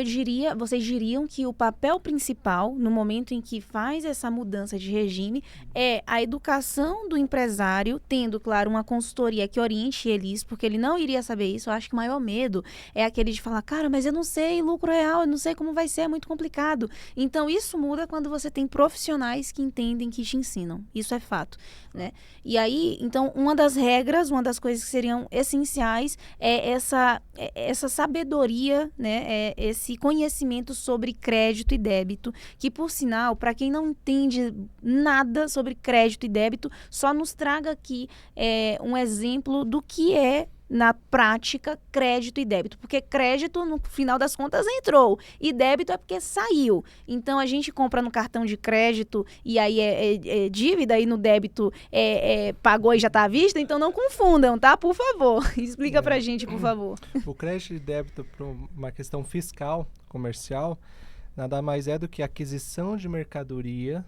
vocês diriam que o papel principal, no momento em que faz essa mudança de regime, é a educação do empresário, tendo, claro, uma consultoria que oriente eles, porque ele não iria saber isso. Eu acho que maior medo é aquele de falar, cara, mas eu não sei lucro real, eu não sei como vai ser, é muito complicado. Então, isso muda quando você tem profissionais que entendem, que te ensinam. Isso é fato, né? E aí, então, uma das regras, uma das coisas que seriam essenciais é essa sabedoria, né? É esse conhecimento sobre crédito e débito, que, por sinal, para quem não entende nada sobre crédito e débito, só nos traga aqui um exemplo do que é, na prática, crédito e débito. Porque crédito, no final das contas, entrou. E débito é porque saiu. Então, a gente compra no cartão de crédito e aí é dívida, e no débito pagou e já está à vista. Então, não confundam, tá? Por favor. Explica pra gente, por favor. O crédito e débito, para uma questão fiscal, comercial, nada mais é do que aquisição de mercadoria.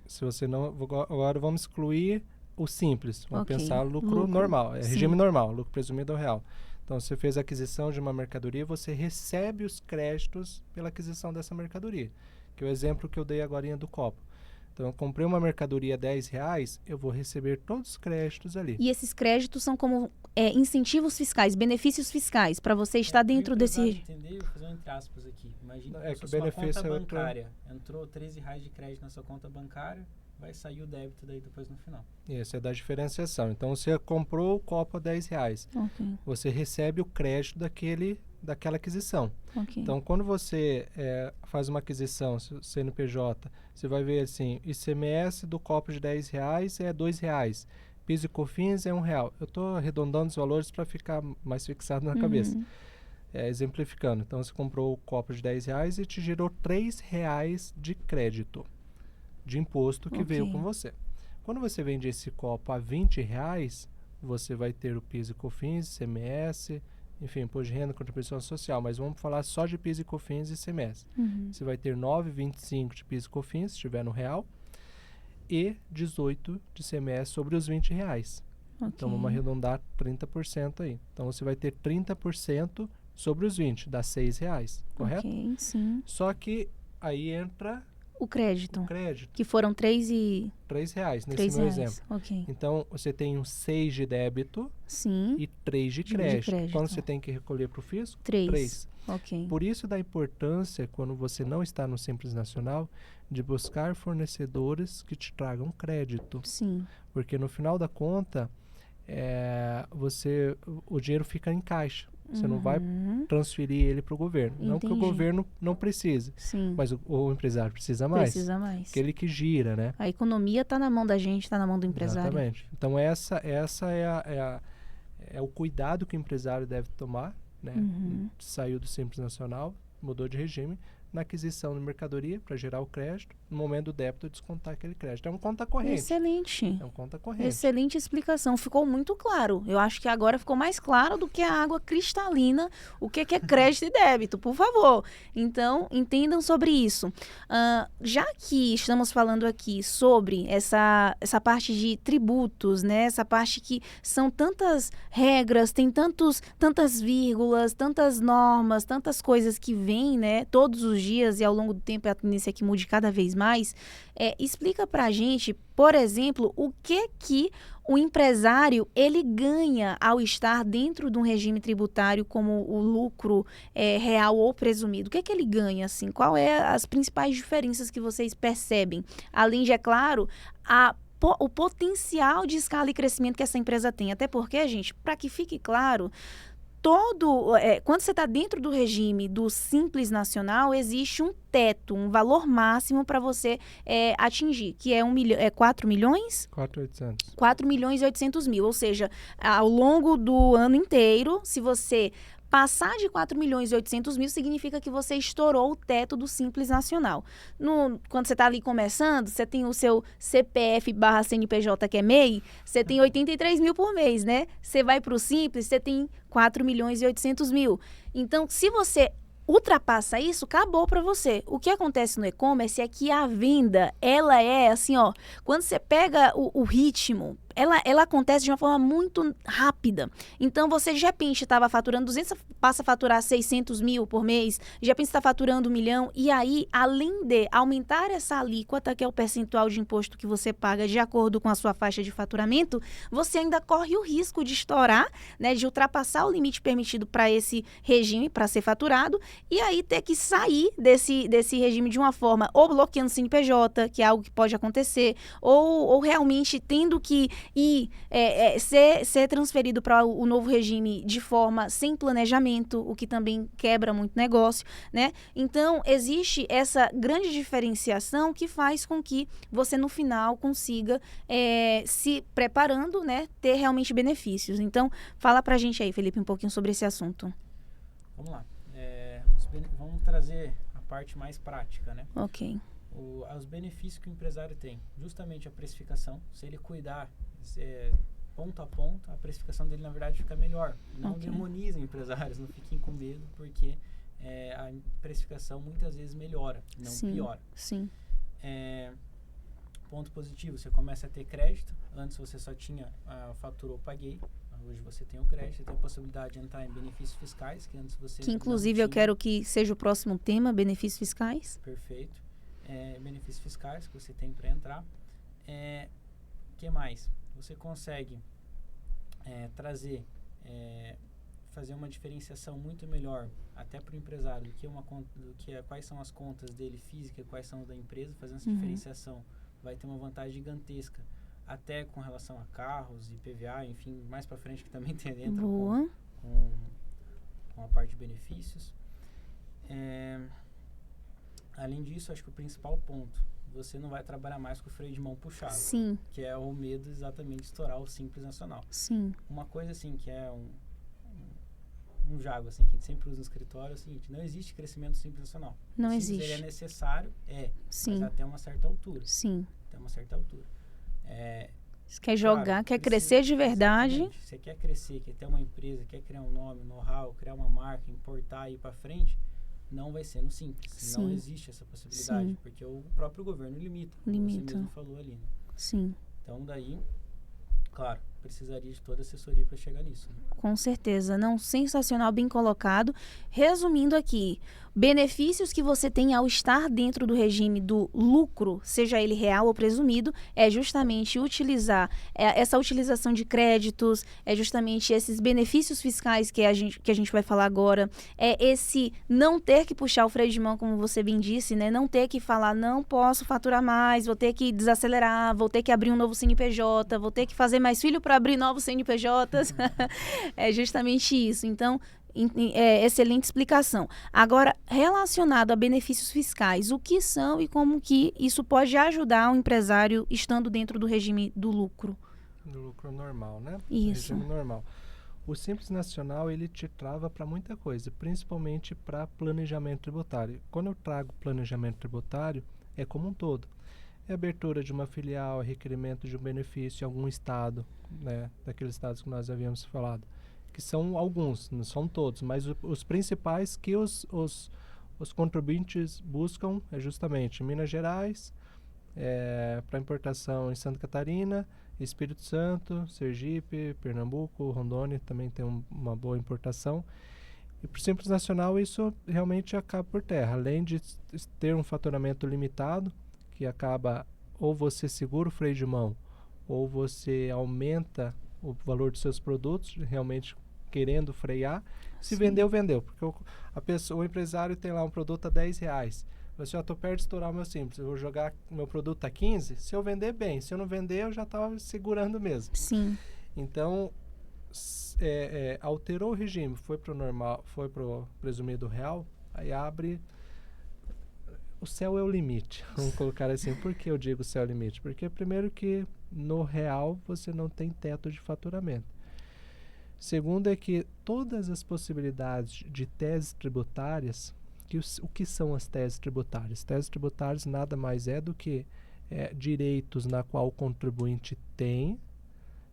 Se você não... Agora vamos excluir o simples. Vamos pensar lucro normal. Regime normal, lucro presumido ou real. Então, você fez a aquisição de uma mercadoria, você recebe os créditos pela aquisição dessa mercadoria. Que é o exemplo que eu dei agora do copo. Então, eu comprei uma mercadoria R$10, eu vou receber todos os créditos ali. E esses créditos são como incentivos fiscais, benefícios fiscais, para você estar dentro desse... Entender, vou fazer um entre aspas aqui. Imagina que sua conta bancária entrou R$13 de crédito na sua conta bancária, vai sair o débito daí depois no final. Isso é da diferenciação. Então, você comprou o copo a R$10. Você recebe o crédito daquela aquisição. Então, quando você faz uma aquisição, CNPJ, você vai ver assim, ICMS do copo de R$10 é R$2. PIS e COFINS é R$1. Eu estou arredondando os valores para ficar mais fixado na cabeça. Exemplificando. Então, você comprou o copo de R$10 e te gerou R$3 de crédito de imposto que veio com você. Quando você vende esse copo a R$20, você vai ter o PIS e COFINS, ICMS, enfim, imposto de renda, contribuição social, mas vamos falar só de PIS e COFINS e ICMS. Você vai ter 9,25 de PIS e COFINS, se estiver no real, e 18 de ICMS sobre os R$20. Então, vamos arredondar 30% aí. Então, você vai ter 30% sobre os 20, dá R$6, correto? Sim. Só que aí entra... O crédito. Que foram R$3 nesse meu exemplo. Então, você tem um 6 de débito e 3 de crédito. Quando você tem que recolher para o fisco? 3. Por isso da importância, quando você não está no Simples Nacional, de buscar fornecedores que te tragam crédito. Porque no final da conta, o dinheiro fica em caixa. Você não vai transferir ele para o governo. Não que o governo não precise, mas o empresário precisa mais. Aquele que gira, né? A economia está na mão da gente, está na mão do empresário. Exatamente. Então, essa é o cuidado que o empresário deve tomar, né? Saiu do Simples Nacional, mudou de regime, na aquisição de mercadoria para gerar o crédito, no momento do débito descontar aquele crédito. É um conta corrente. Excelente. É um conta corrente. Excelente explicação. Ficou muito claro. Eu acho que agora ficou mais claro do que a água cristalina, o que é crédito e débito, por favor. Então, entendam sobre isso. Já que estamos falando aqui sobre essa parte de tributos, né? Essa parte que são tantas regras, tem tantas vírgulas, tantas normas, tantas coisas que vêm, né? Todos os dias e ao longo do tempo a tendência é que mude cada vez mais. Explica pra gente, por exemplo, o que o empresário ele ganha ao estar dentro de um regime tributário como o lucro real ou presumido. O que ele ganha, assim? Qual é as principais diferenças que vocês percebem? Além de, é claro, o potencial de escala e crescimento que essa empresa tem. Até porque, gente, para que fique claro, quando você está dentro do regime do Simples Nacional, existe um teto, um valor máximo para você atingir, que é 4 milhões? 4.800. 4.800.000, ou seja, ao longo do ano inteiro, se você passar de 4.800.000 significa que você estourou o teto do Simples Nacional. Quando você está ali começando, você tem o seu CPF/CNPJ, que é MEI, você tem 83 mil por mês, né? Você vai para o Simples, você tem 4.800.000. Então, se você ultrapassa isso, acabou para você. O que acontece no e-commerce é que a venda, ela é assim, ó, quando você pega o ritmo, ela acontece de uma forma muito rápida. Então, você de repente estava faturando 200, passa a faturar 600 mil por mês, de repente está faturando 1 milhão, e aí, além de aumentar essa alíquota, que é o percentual de imposto que você paga de acordo com a sua faixa de faturamento, você ainda corre o risco de estourar, né, de ultrapassar o limite permitido para esse regime, para ser faturado, e aí ter que sair desse regime de uma forma, ou bloqueando o CNPJ, que é algo que pode acontecer, ou realmente tendo que ser transferido para o novo regime de forma sem planejamento, o que também quebra muito negócio, né? Então, existe essa grande diferenciação que faz com que você, no final, consiga, se preparando, né, ter realmente benefícios. Então, fala pra gente aí, Felipe, um pouquinho sobre esse assunto. Vamos lá. Vamos trazer a parte mais prática, né? Ok. Os benefícios que o empresário tem, justamente a precificação, se ele cuidar ponto a ponto, a precificação dele, na verdade, fica melhor. Não demonizem empresários, não fiquem com medo, porque a precificação muitas vezes melhora, não piora. Sim. Ponto positivo, você começa a ter crédito. Antes você só tinha faturou, paguei. Hoje você tem o crédito, você tem a possibilidade de entrar em benefícios fiscais, que antes você Que inclusive eu quero que seja o próximo tema, benefícios fiscais. Perfeito. Benefícios fiscais que você tem para entrar. Que mais? Você consegue trazer, fazer uma diferenciação muito melhor até para o empresário do que quais são as contas dele física, quais são da empresa. Fazendo essa diferenciação vai ter uma vantagem gigantesca até com relação a carros e PVA, enfim, mais para frente que também entra com a parte de benefícios. Além disso, acho que o principal ponto, você não vai trabalhar mais com o freio de mão puxado. Sim. Que é o medo exatamente de estourar o Simples Nacional. Sim. Uma coisa assim que é um jago assim, que a gente sempre usa no escritório é o seguinte: não existe crescimento Simples Nacional. Não existe. Ele é necessário, Sim. mas até uma certa altura. Sim. Até uma certa altura. Você quer jogar, quer crescer de verdade. Exatamente. Você quer crescer, quer ter uma empresa, quer criar um nome, um know-how, criar uma marca, importar e ir para frente, não vai ser no Simples. Sim. Não existe essa possibilidade, Sim. porque o próprio governo limita. Como você mesmo falou ali, né? Sim. Então, daí, claro, precisaria de toda a assessoria para chegar nisso. Né? Com certeza. Não, sensacional, bem colocado. Resumindo aqui, benefícios que você tem ao estar dentro do regime do lucro, seja ele real ou presumido, é justamente utilizar essa utilização de créditos, é justamente esses benefícios fiscais que a gente vai falar agora, é esse não ter que puxar o freio de mão, como você bem disse, né? Não ter que falar, não posso faturar mais, vou ter que desacelerar, vou ter que abrir um novo CNPJ, vou ter que fazer mais filho para abrir novos CNPJs. É justamente isso. Então, excelente explicação. Agora, relacionado a benefícios fiscais, o que são e como que isso pode ajudar o empresário estando dentro do regime do lucro? Do lucro normal, né? Isso. Regime normal. O Simples Nacional, ele te trava para muita coisa, principalmente para planejamento tributário. Quando eu trago planejamento tributário, é como um todo. É abertura de uma filial, requerimento de um benefício em algum estado, né? Daqueles estados que nós havíamos falado. Que são alguns, não são todos, mas os principais que os contribuintes buscam é justamente Minas Gerais, para importação em Santa Catarina, Espírito Santo, Sergipe, Pernambuco, Rondônia também tem uma boa importação. E para o Simples Nacional isso realmente acaba por terra, além de ter um faturamento limitado, que acaba ou você segura o freio de mão, ou você aumenta o valor dos seus produtos, realmente querendo frear. Se vendeu, vendeu. Porque o empresário tem lá um produto a R$10. Você, estou perto de estourar o meu Simples, eu vou jogar meu produto a 15, se eu vender, bem. Se eu não vender, eu já estava segurando mesmo. Sim. Então, alterou o regime, foi para o normal, foi para o presumido real, aí abre... O céu é o limite, vamos colocar assim. Por que eu digo céu é o limite? Porque primeiro que no real você não tem teto de faturamento. Segundo é que todas as possibilidades de teses tributárias, o que são as teses tributárias? Teses tributárias nada mais é do que direitos na qual o contribuinte tem,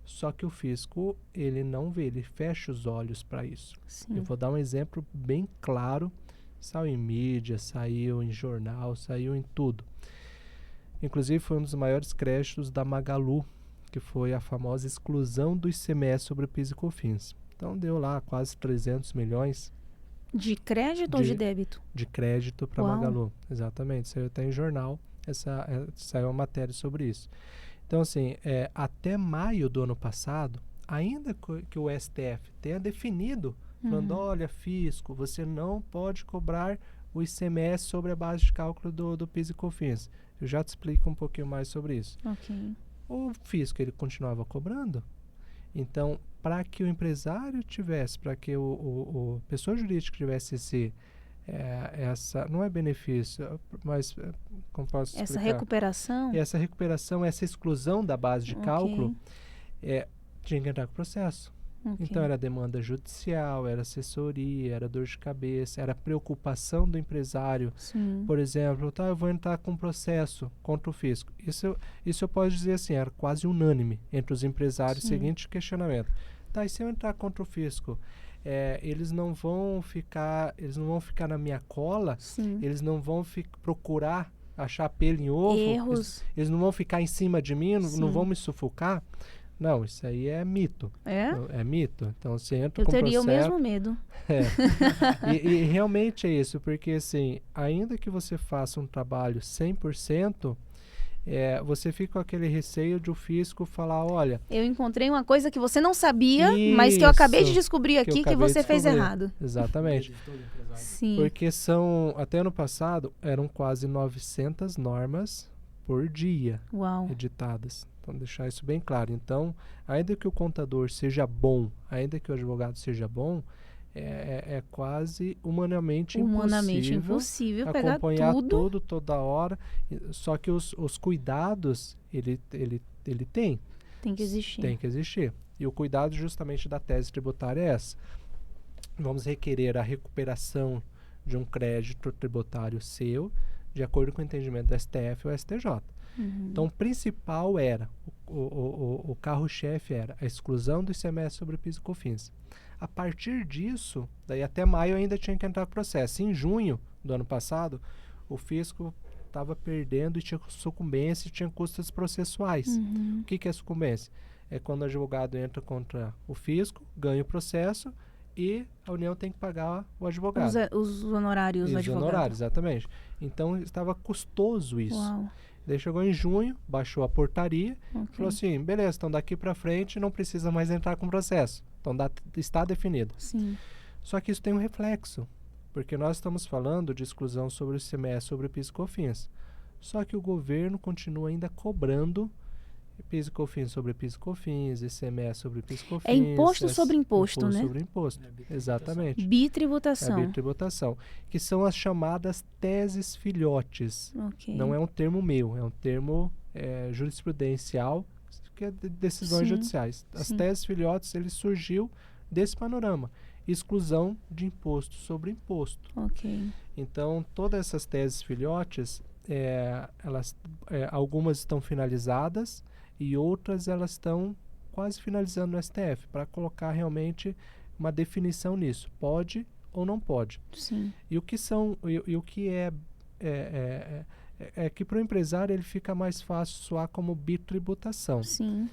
só que o fisco ele não vê, ele fecha os olhos para isso. Sim. Eu vou dar um exemplo bem claro. Saiu em mídia, saiu em jornal, saiu em tudo. Inclusive foi um dos maiores créditos da Magalu, que foi a famosa exclusão do ICMS sobre PIS e COFINS. Então deu lá quase 300 milhões De crédito ou de débito? de crédito para Uau. Magalu. Exatamente, saiu até em jornal, saiu uma matéria sobre isso. Então assim, até maio do ano passado, ainda que o STF tenha definido, falando, olha, fisco, você não pode cobrar o ICMS sobre a base de cálculo do PIS e COFINS. Eu já te explico um pouquinho mais sobre isso. Ok. O fisco, ele continuava cobrando. Então, para que o empresário tivesse, para que o pessoa jurídica tivesse essa, não é benefício, mas como posso explicar? Essa recuperação? Essa recuperação, essa exclusão da base de cálculo, tinha que entrar com o processo. Ok. Então, era demanda judicial, era assessoria, era dor de cabeça, era preocupação do empresário. Sim. Por exemplo, eu vou entrar com um processo contra o fisco. Isso eu posso dizer assim, era quase unânime entre os empresários o seguinte questionamento. Tá, e se eu entrar contra o fisco, eles não vão ficar na minha cola? Sim. Eles não vão procurar achar pelo em ovo? Erros. Eles não vão ficar em cima de mim? Não vão me sufocar? Não, isso aí é mito. É mito. Então, você entra com o processo... Eu teria o mesmo medo. E realmente é isso, porque assim, ainda que você faça um trabalho 100%, você fica com aquele receio de o fisco falar, olha... Eu encontrei uma coisa que você não sabia, mas que eu acabei de descobrir aqui que você fez errado. Exatamente. Sim. Porque até ano passado, eram quase 900 normas por dia editadas. Então, deixar isso bem claro. Então, ainda que o contador seja bom, ainda que o advogado seja bom, é quase humanamente impossível pegar acompanhar tudo toda hora. Só que os cuidados, ele tem. Tem que existir. Tem que existir. E o cuidado justamente da tese tributária é essa. Vamos requerer a recuperação de um crédito tributário seu, de acordo com o entendimento do STF ou STJ. Então, o principal era, o carro-chefe era a exclusão do ICMS sobre PIS e COFINS. A partir disso, daí até maio ainda tinha que entrar no processo. Em junho do ano passado, o fisco estava perdendo e tinha sucumbência e tinha custas processuais. O que é sucumbência? É quando o advogado entra contra o fisco, ganha o processo e a União tem que pagar o advogado. Os honorários do advogado. Os honorários, exatamente. Então, estava custoso isso. Uau. Daí chegou em junho, baixou a portaria, falou assim, beleza, então daqui para frente não precisa mais entrar com processo. Então está definido. Sim. Só que isso tem um reflexo, porque nós estamos falando de exclusão sobre o ICMS, sobre o PIS e COFINS. Só que o governo continua ainda cobrando PIS e COFINS sobre PIS e COFINS, ICMS sobre PIS e COFINS. É imposto sobre imposto, né? Sobre imposto, exatamente. Bitributação. É a bitributação, que são as chamadas teses filhotes. Okay. Não é um termo meu, é um termo jurisprudencial, que é de decisões judiciais. As teses filhotes, ele surgiu desse panorama. Exclusão de imposto sobre imposto. Okay. Então, todas essas teses filhotes, algumas estão finalizadas, e outras elas estão quase finalizando no STF, para colocar realmente uma definição nisso. Pode ou não pode. Sim. E o que é que para o empresário ele fica mais fácil soar como bitributação. Sim.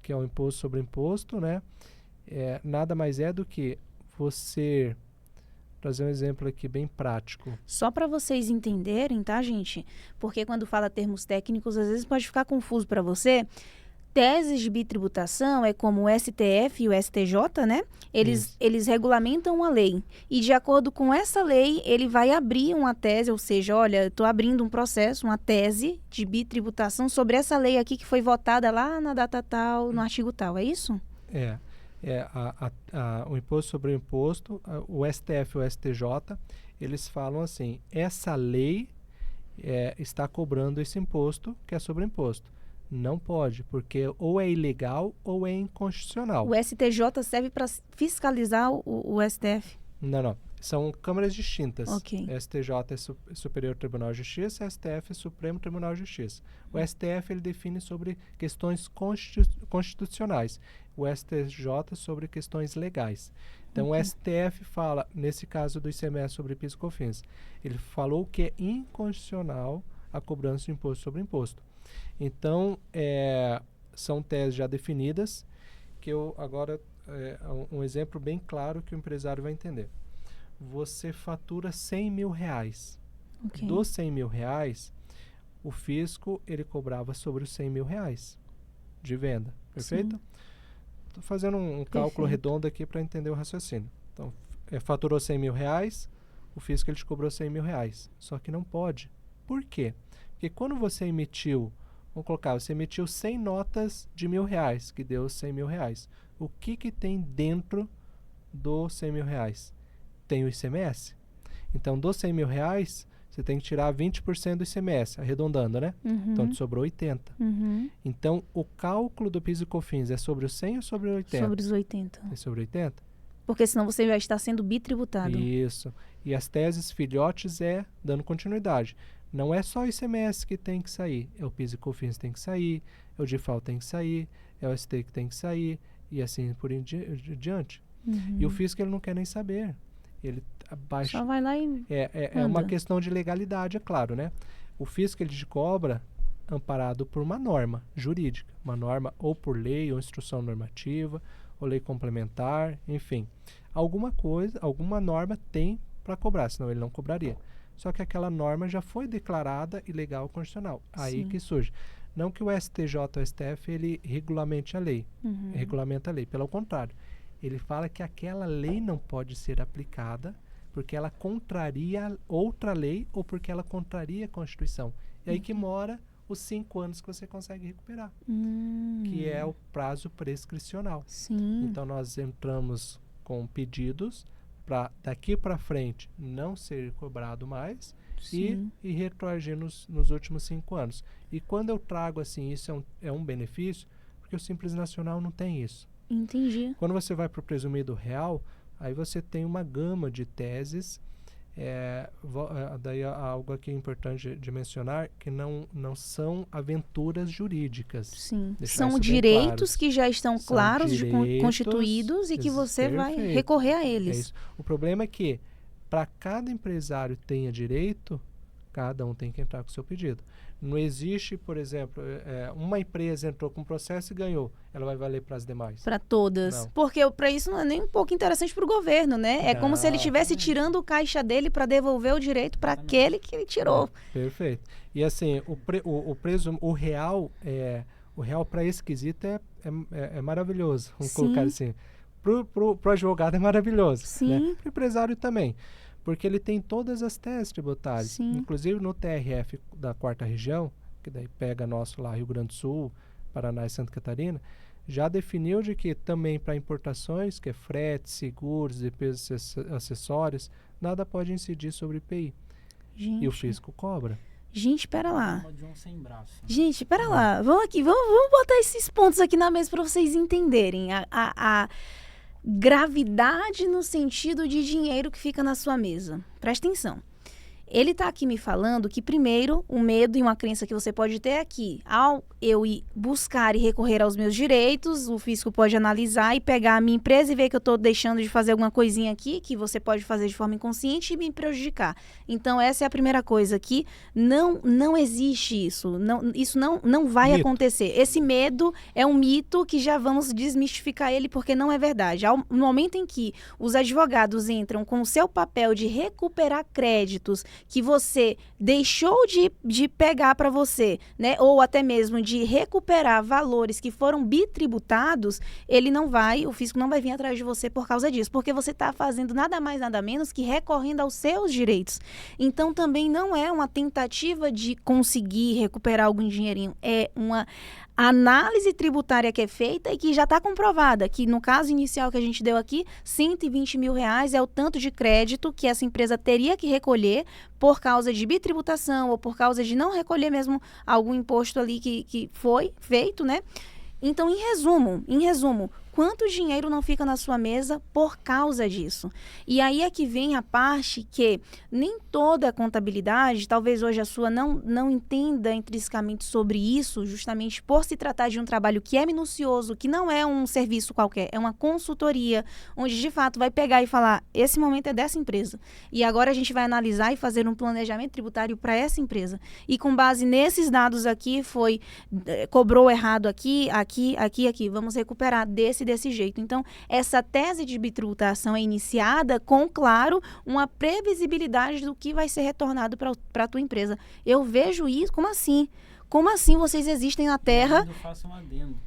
Que é o imposto sobre imposto, né? Nada mais é do que você... trazer um exemplo aqui bem prático. Só para vocês entenderem, tá, gente? Porque quando fala termos técnicos, às vezes pode ficar confuso para você. Teses de bitributação é como o STF e o STJ, né? Eles regulamentam uma lei. E de acordo com essa lei, ele vai abrir uma tese, ou seja, olha, estou abrindo um processo, uma tese de bitributação sobre essa lei aqui que foi votada lá na data tal, no artigo tal. É isso? O imposto sobre o imposto, o STF e o STJ, eles falam assim, essa lei está cobrando esse imposto que é sobre imposto. Não pode, porque ou é ilegal ou é inconstitucional. O STJ serve para fiscalizar o STF? Não. São câmaras distintas. Okay. STJ é Superior Tribunal de Justiça, STF é Supremo Tribunal de Justiça. O STF ele define sobre questões constitucionais, o STJ sobre questões legais. Então, o STF fala, nesse caso do ICMS sobre PIS e COFINS, ele falou que é inconstitucional a cobrança de imposto sobre imposto. Então, são teses já definidas, que eu agora, um exemplo bem claro que o empresário vai entender. Você fatura R$100 mil. Okay. Dos R$100 mil, o fisco ele cobrava sobre os R$100 mil de venda, perfeito? Estou fazendo um cálculo redondo aqui para entender o raciocínio. Então, faturou R$100 mil, o fisco ele te cobrou R$100 mil. Só que não pode. Por quê? Porque quando você emitiu, vamos colocar, você emitiu 100 notas de R$1.000, que deu R$100 mil. O que tem dentro dos R$100 mil? Tem o ICMS. Então, dos R$100 mil, você tem que tirar 20% do ICMS, arredondando, né? Então, te sobrou 80. Então, o cálculo do PIS e COFINS é sobre os 100 ou sobre os 80? Sobre os 80. É sobre 80? Porque senão você vai estar sendo bitributado. Isso. E as teses filhotes dando continuidade. Não é só o ICMS que tem que sair. É o PIS e COFINS que tem que sair, é o DIFAL tem que sair, é o ST que tem que sair, e assim por diante. E o fisco ele não quer nem saber. Ele abaixa. Só vai lá e é uma questão de legalidade, é claro, né? O fisco ele te cobra amparado por uma norma jurídica, uma norma ou por lei ou instrução normativa ou lei complementar, enfim. Alguma norma tem para cobrar, senão ele não cobraria. Só que aquela norma já foi declarada ilegal constitucional. Aí que surge. Não que o STJ ou o STF ele regulamente a lei, regulamenta a lei, pelo contrário. Ele fala que aquela lei não pode ser aplicada porque ela contraria outra lei ou porque ela contraria a Constituição. E aí que mora os 5 anos que você consegue recuperar, que é o prazo prescricional. Então, nós entramos com pedidos para daqui para frente não ser cobrado mais e retroagir nos últimos 5 anos. E quando eu trago assim, isso é um benefício, porque o Simples Nacional não tem isso. Entendi. Quando você vai para o presumido real, aí você tem uma gama de teses. Daí algo aqui importante de mencionar, que não são aventuras jurídicas. Sim. São direitos que já estão claros, direitos, constituídos e que você vai recorrer a eles. É isso. O problema é que para cada empresário tenha direito, cada um tem que entrar com o seu pedido. Não existe, por exemplo, uma empresa entrou com processo e ganhou. Ela vai valer para as demais? Para todas. Não. Porque para isso não é nem um pouco interessante para o governo, né? É como se ele estivesse tirando o caixa dele para devolver o direito para aquele que ele tirou. Perfeito. E assim, o real para esse quesito é maravilhoso. Vamos colocar assim. Pro advogado é maravilhoso. Né? Pro empresário também. Porque ele tem todas as teses tributárias. Inclusive no TRF da 4ª região, que daí pega nosso lá Rio Grande do Sul, Paraná e Santa Catarina, já definiu de que também para importações, que é frete, seguros, despesas acessórias, nada pode incidir sobre IPI. E o fisco cobra. Gente, espera lá. De um sem braço. Gente, espera lá. Vamos aqui, vamos botar esses pontos aqui na mesa para vocês entenderem a gravidade no sentido de dinheiro que fica na sua mesa. Presta atenção. Ele está aqui me falando que, primeiro, o medo e uma crença que você pode ter é que, ao eu ir buscar e recorrer aos meus direitos, o fisco pode analisar e pegar a minha empresa e ver que eu estou deixando de fazer alguma coisinha aqui, que você pode fazer de forma inconsciente e me prejudicar. Então, essa é a primeira coisa aqui. Não existe isso. Isso não vai acontecer. Esse medo é um mito que já vamos desmistificar ele, porque não é verdade. No momento em que os advogados entram com o seu papel de recuperar créditos que você deixou de pegar para você, né? Ou até mesmo de recuperar valores que foram bitributados, o fisco não vai vir atrás de você por causa disso, porque você está fazendo nada mais, nada menos que recorrendo aos seus direitos. Então, também não é uma tentativa de conseguir recuperar algum dinheirinho, é uma análise tributária que é feita e que já está comprovada, que no caso inicial que a gente deu aqui, R$120 mil é o tanto de crédito que essa empresa teria que recolher por causa de bitributação ou por causa de não recolher mesmo algum imposto ali que foi feito, né? Então, em resumo, quanto dinheiro não fica na sua mesa por causa disso? E aí é que vem a parte que nem toda a contabilidade, talvez hoje a sua não entenda intrinsecamente sobre isso, justamente por se tratar de um trabalho que é minucioso, que não é um serviço qualquer, é uma consultoria, onde de fato vai pegar e falar, esse momento é dessa empresa. E agora a gente vai analisar e fazer um planejamento tributário para essa empresa. E com base nesses dados aqui, cobrou errado aqui, vamos recuperar desse jeito. Então, essa tese de bitributação é iniciada com, claro, uma previsibilidade do que vai ser retornado para a tua empresa. Eu vejo isso, como assim? Como assim vocês existem na Terra? Eu faço um adendo.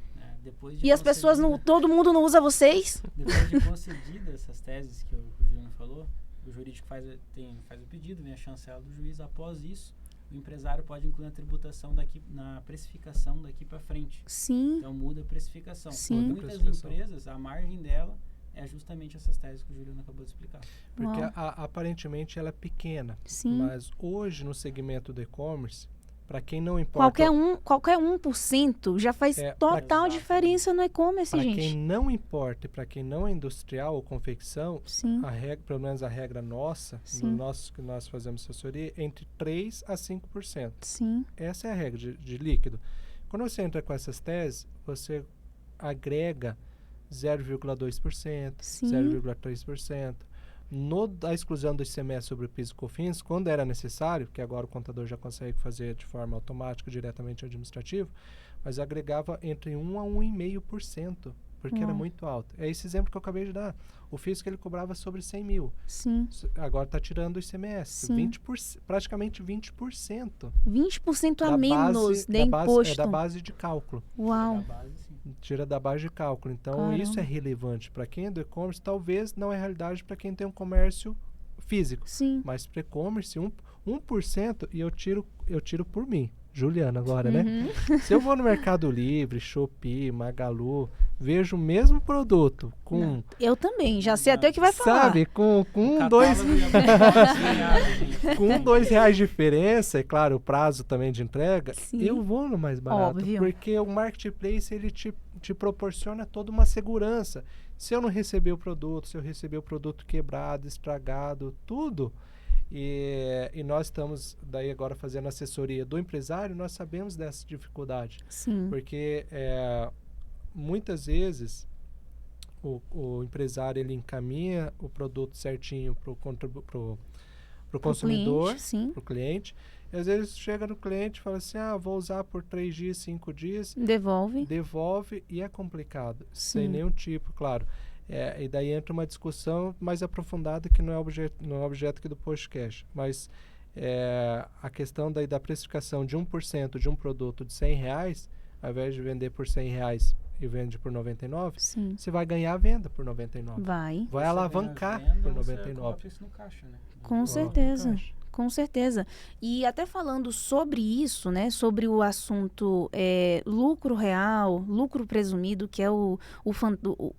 Depois de e as pessoas, todo mundo não usa vocês? Depois de concedidas essas teses que o Juliano falou, o jurídico faz o pedido, vem a chancela do juiz. Após isso, o empresário pode incluir a tributação na precificação daqui para frente. Sim. Então muda a precificação. Sim. Muitas empresas, a margem dela é justamente essas teses que o Juliano acabou de explicar. Porque aparentemente ela é pequena. Sim. Mas hoje no segmento do e-commerce, para quem não importa... Qualquer 1% já faz total diferença no e-commerce, gente. Para quem não importa e para quem não é industrial ou confecção, Sim. pelo menos a regra nossa, que nós fazemos assessoria, entre 3% a 5%. Sim. Essa é a regra de líquido. Quando você entra com essas teses, você agrega 0,2%, 0,3%. Da exclusão do ICMS sobre o PIS e COFINS, quando era necessário, que agora o contador já consegue fazer de forma automática, diretamente administrativo, mas agregava entre 1 a 1,5%, porque era muito alto. É esse exemplo que eu acabei de dar. O fisco ele cobrava sobre 100 mil. Sim. Agora está tirando o ICMS. 20%, praticamente 20%. 20% a menos de imposto. É da base de cálculo. Uau. Tira da base de cálculo. Então, Caramba. Isso é relevante para quem é do e-commerce. Talvez não é realidade para quem tem um comércio físico. Sim. Mas para e-commerce, 1%, e eu tiro por mim. Juliana agora, né? Se eu vou no Mercado Livre, Shopee, Magalu, vejo o mesmo produto com... Eu também, já sei até o que vai falar. Sabe, com R$2 de diferença, e claro, o prazo também de entrega, eu vou no mais barato. Óbvio. Porque o Marketplace, ele te proporciona toda uma segurança. Se eu não receber o produto, se eu receber o produto quebrado, estragado, tudo... E nós estamos daí agora fazendo assessoria do empresário, nós sabemos dessa dificuldade. Sim. Porque muitas vezes o empresário ele encaminha o produto certinho para o consumidor, para o cliente. E às vezes chega no cliente e fala assim, vou usar por 3 dias, 5 dias. Devolve e é complicado. Sem nenhum tipo, claro. E daí entra uma discussão mais aprofundada que não é objeto aqui do podcast, mas a questão daí da precificação de 1% de um produto de R$100, ao invés de vender por R$100 e vende por 99, você vai ganhar a venda por 99. Vai alavancar por 99. Isso no caixa, né? Com certeza. Com certeza. E até falando sobre isso, né, sobre o assunto lucro real, lucro presumido, que é o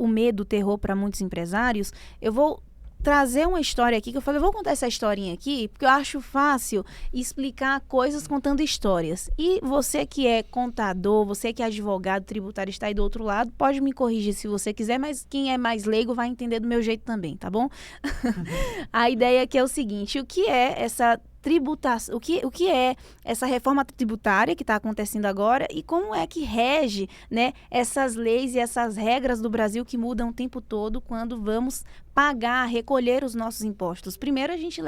medo, o terror para muitos empresários, eu vou trazer uma história aqui, que eu falei, vou contar essa historinha aqui, porque eu acho fácil explicar coisas contando histórias. E você que é contador, você que é advogado tributário, está aí do outro lado, pode me corrigir se você quiser, mas quem é mais leigo vai entender do meu jeito também, tá bom? A ideia aqui é o seguinte, o que é essa tributação, o que é essa reforma tributária que está acontecendo agora e como é que rege, né, essas leis e essas regras do Brasil que mudam o tempo todo quando vamos pagar, recolher os nossos impostos. Primeiro a gente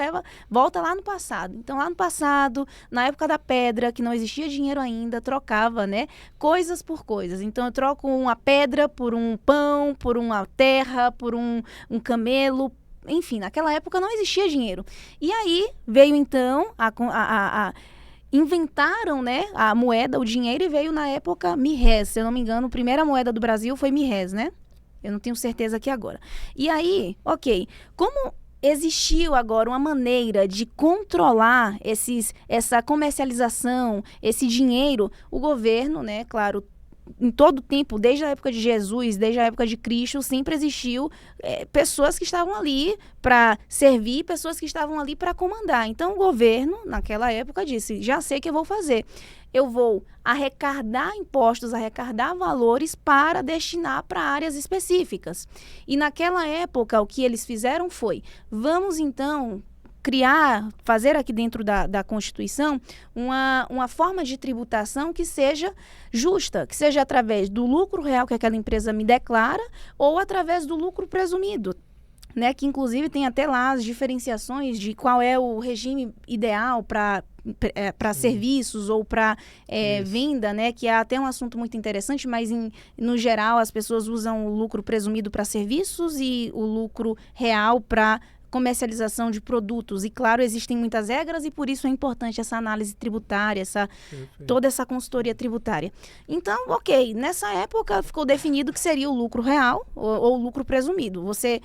volta lá no passado. Então lá no passado, na época da pedra, que não existia dinheiro ainda, trocava, né, coisas por coisas. Então eu troco uma pedra por um pão, por uma terra, por um camelo. Enfim, naquela época não existia dinheiro. E aí veio então inventaram, né, a moeda, o dinheiro, e veio na época mir-réis. Se eu não me engano, a primeira moeda do Brasil foi mir-réis, né? Eu não tenho certeza aqui agora. E aí, como existiu agora uma maneira de controlar essa comercialização, esse dinheiro, o governo, né, claro, em todo tempo, desde a época de Jesus, desde a época de Cristo, sempre existiu pessoas que estavam ali para servir, pessoas que estavam ali para comandar. Então, o governo, naquela época, disse, já sei o que eu vou fazer. Eu vou arrecadar impostos, arrecadar valores para destinar para áreas específicas. E naquela época, o que eles fizeram foi, vamos então fazer aqui dentro da Constituição uma forma de tributação que seja justa, que seja através do lucro real que aquela empresa me declara ou através do lucro presumido. Né, que inclusive tem até lá as diferenciações de qual é o regime ideal para serviços ou para venda, né, que é até um assunto muito interessante, mas no geral as pessoas usam o lucro presumido para serviços e o lucro real para comercialização de produtos. E claro, existem muitas regras e por isso é importante essa análise tributária, toda essa consultoria tributária. Então, ok, nessa época ficou definido que seria o lucro real ou o lucro presumido. Você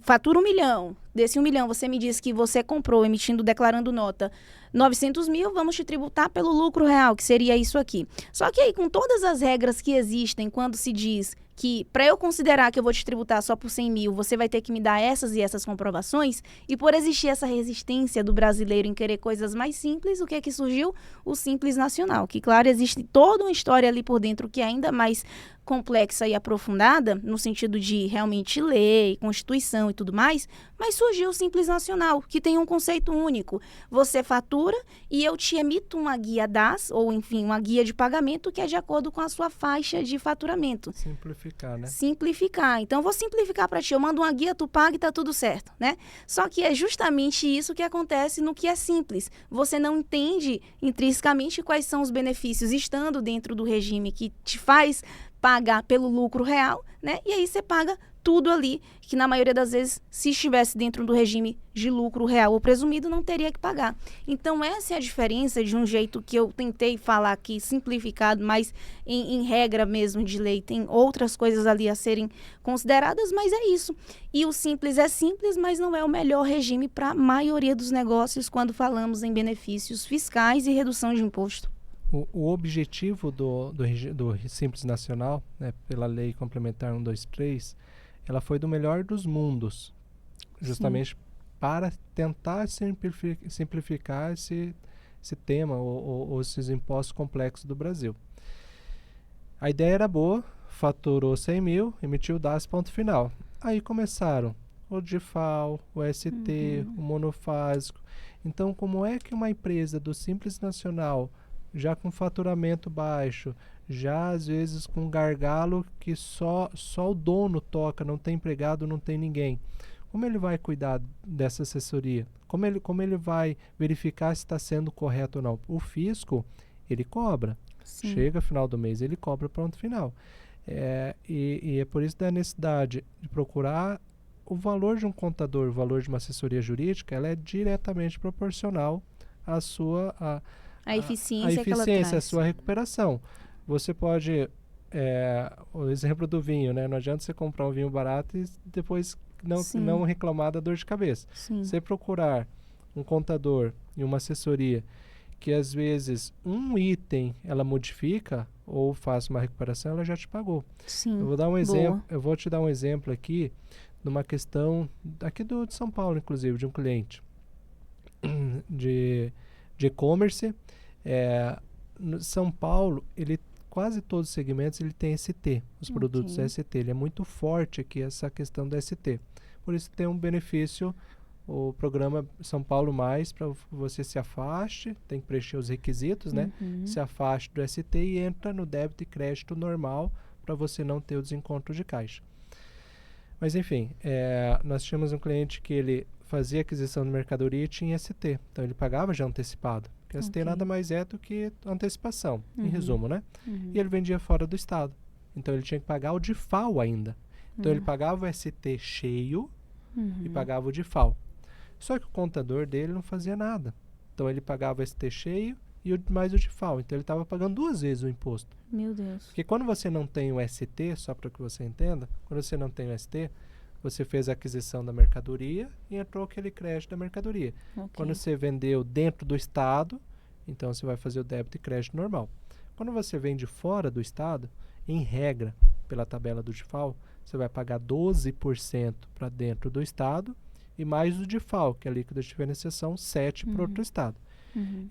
fatura 1 milhão, desse 1 milhão você me diz que você comprou, declarando nota, 900 mil, vamos te tributar pelo lucro real, que seria isso aqui. Só que aí, com todas as regras que existem, quando se diz que para eu considerar que eu vou te tributar só por 100 mil, você vai ter que me dar essas e essas comprovações, e por existir essa resistência do brasileiro em querer coisas mais simples, o que é que surgiu? O Simples Nacional, que claro, existe toda uma história ali por dentro que é ainda mais complexa e aprofundada, no sentido de realmente lei, Constituição e tudo mais, mas surgiu o Simples Nacional, que tem um conceito único. Você fatura e eu te emito uma guia DAS, ou enfim, uma guia de pagamento que é de acordo com a sua faixa de faturamento. Simplificar, né? Simplificar. Então, eu vou simplificar para ti. Eu mando uma guia, tu paga e tá tudo certo, né? Só que é justamente isso que acontece no que é simples. Você não entende intrinsecamente quais são os benefícios estando dentro do regime que te faz pagar pelo lucro real, né? E aí você paga tudo ali, que na maioria das vezes, se estivesse dentro do regime de lucro real ou presumido, não teria que pagar. Então, essa é a diferença de um jeito que eu tentei falar aqui, simplificado, mas em regra mesmo de lei. Tem outras coisas ali a serem consideradas, mas é isso. E o simples é simples, mas não é o melhor regime para a maioria dos negócios quando falamos em benefícios fiscais e redução de imposto. O objetivo do Simples Nacional, né, pela Lei Complementar 123, ela foi do melhor dos mundos, justamente para tentar simplificar esse tema ou esses impostos complexos do Brasil. A ideia era boa, faturou 100 mil, emitiu o DAS, ponto final. Aí começaram o DIFAL, o ST, o monofásico. Então, como é que uma empresa do Simples Nacional, já com faturamento baixo, já às vezes com gargalo que só o dono toca, não tem empregado, não tem ninguém, como ele vai cuidar dessa assessoria? Como ele vai verificar se está sendo correto ou não? O fisco, ele cobra. Sim. Chega final do mês, ele cobra, ponto final. E é por isso da necessidade de procurar o valor de um contador, o valor de uma assessoria jurídica, ela é diretamente proporcional à sua... A eficiência que ela traz. A sua recuperação. Você pode, o exemplo do vinho, né? Não adianta você comprar um vinho barato e depois não reclamar da dor de cabeça. Sim. Você procurar um contador e uma assessoria que às vezes um item ela modifica ou faz uma recuperação, ela já te pagou. Sim. Eu vou dar um exemplo. Eu vou te dar um exemplo aqui numa questão aqui de São Paulo, inclusive, de um cliente de e-commerce. No São Paulo, quase todos os segmentos ele tem ST, os produtos ST. Ele é muito forte aqui essa questão do ST. Por isso tem um benefício, o programa São Paulo Mais, para você se afaste, tem que preencher os requisitos, né? Se afaste do ST e entra no débito e crédito normal para você não ter o desencontro de caixa. Mas enfim, nós tínhamos um cliente que ele fazia aquisição de mercadoria e tinha ST. Então ele pagava já antecipado. Porque ST nada mais é do que antecipação, em resumo, né? E ele vendia fora do estado. Então ele tinha que pagar o DIFAL ainda. Então ele pagava o ST cheio e pagava o DIFAL. Só que o contador dele não fazia nada. Então ele pagava o ST cheio e mais o DIFAL. Então ele estava pagando 2 vezes o imposto. Meu Deus. Porque quando você não tem o ST, só para que você entenda, quando você não tem o ST, você fez a aquisição da mercadoria e entrou aquele crédito da mercadoria. Quando você vendeu dentro do estado, então você vai fazer o débito e crédito normal. Quando você vem de fora do estado, em regra, pela tabela do DIFAL, você vai pagar 12% para dentro do estado e mais o DIFAL, que é a líquida diferenciação, 7% para outro estado.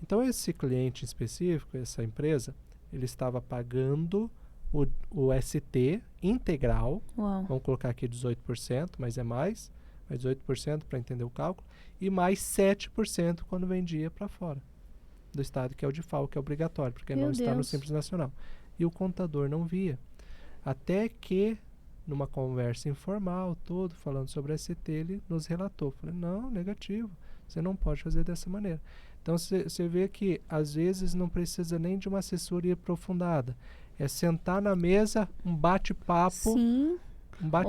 Então, esse cliente específico, essa empresa, ele estava pagando o ST integral, vamos colocar aqui 18%, mas é mais 18% para entender o cálculo, e mais 7% quando vendia para fora do estado, que é o DIFAL, que é obrigatório, porque não está no Simples Nacional. E o contador não via. Até que, numa conversa informal, falando sobre ST, ele nos relatou. Falei, não, negativo, você não pode fazer dessa maneira. Então, você vê que, às vezes, não precisa nem de uma assessoria aprofundada. É sentar na mesa, um bate-papo. Sim.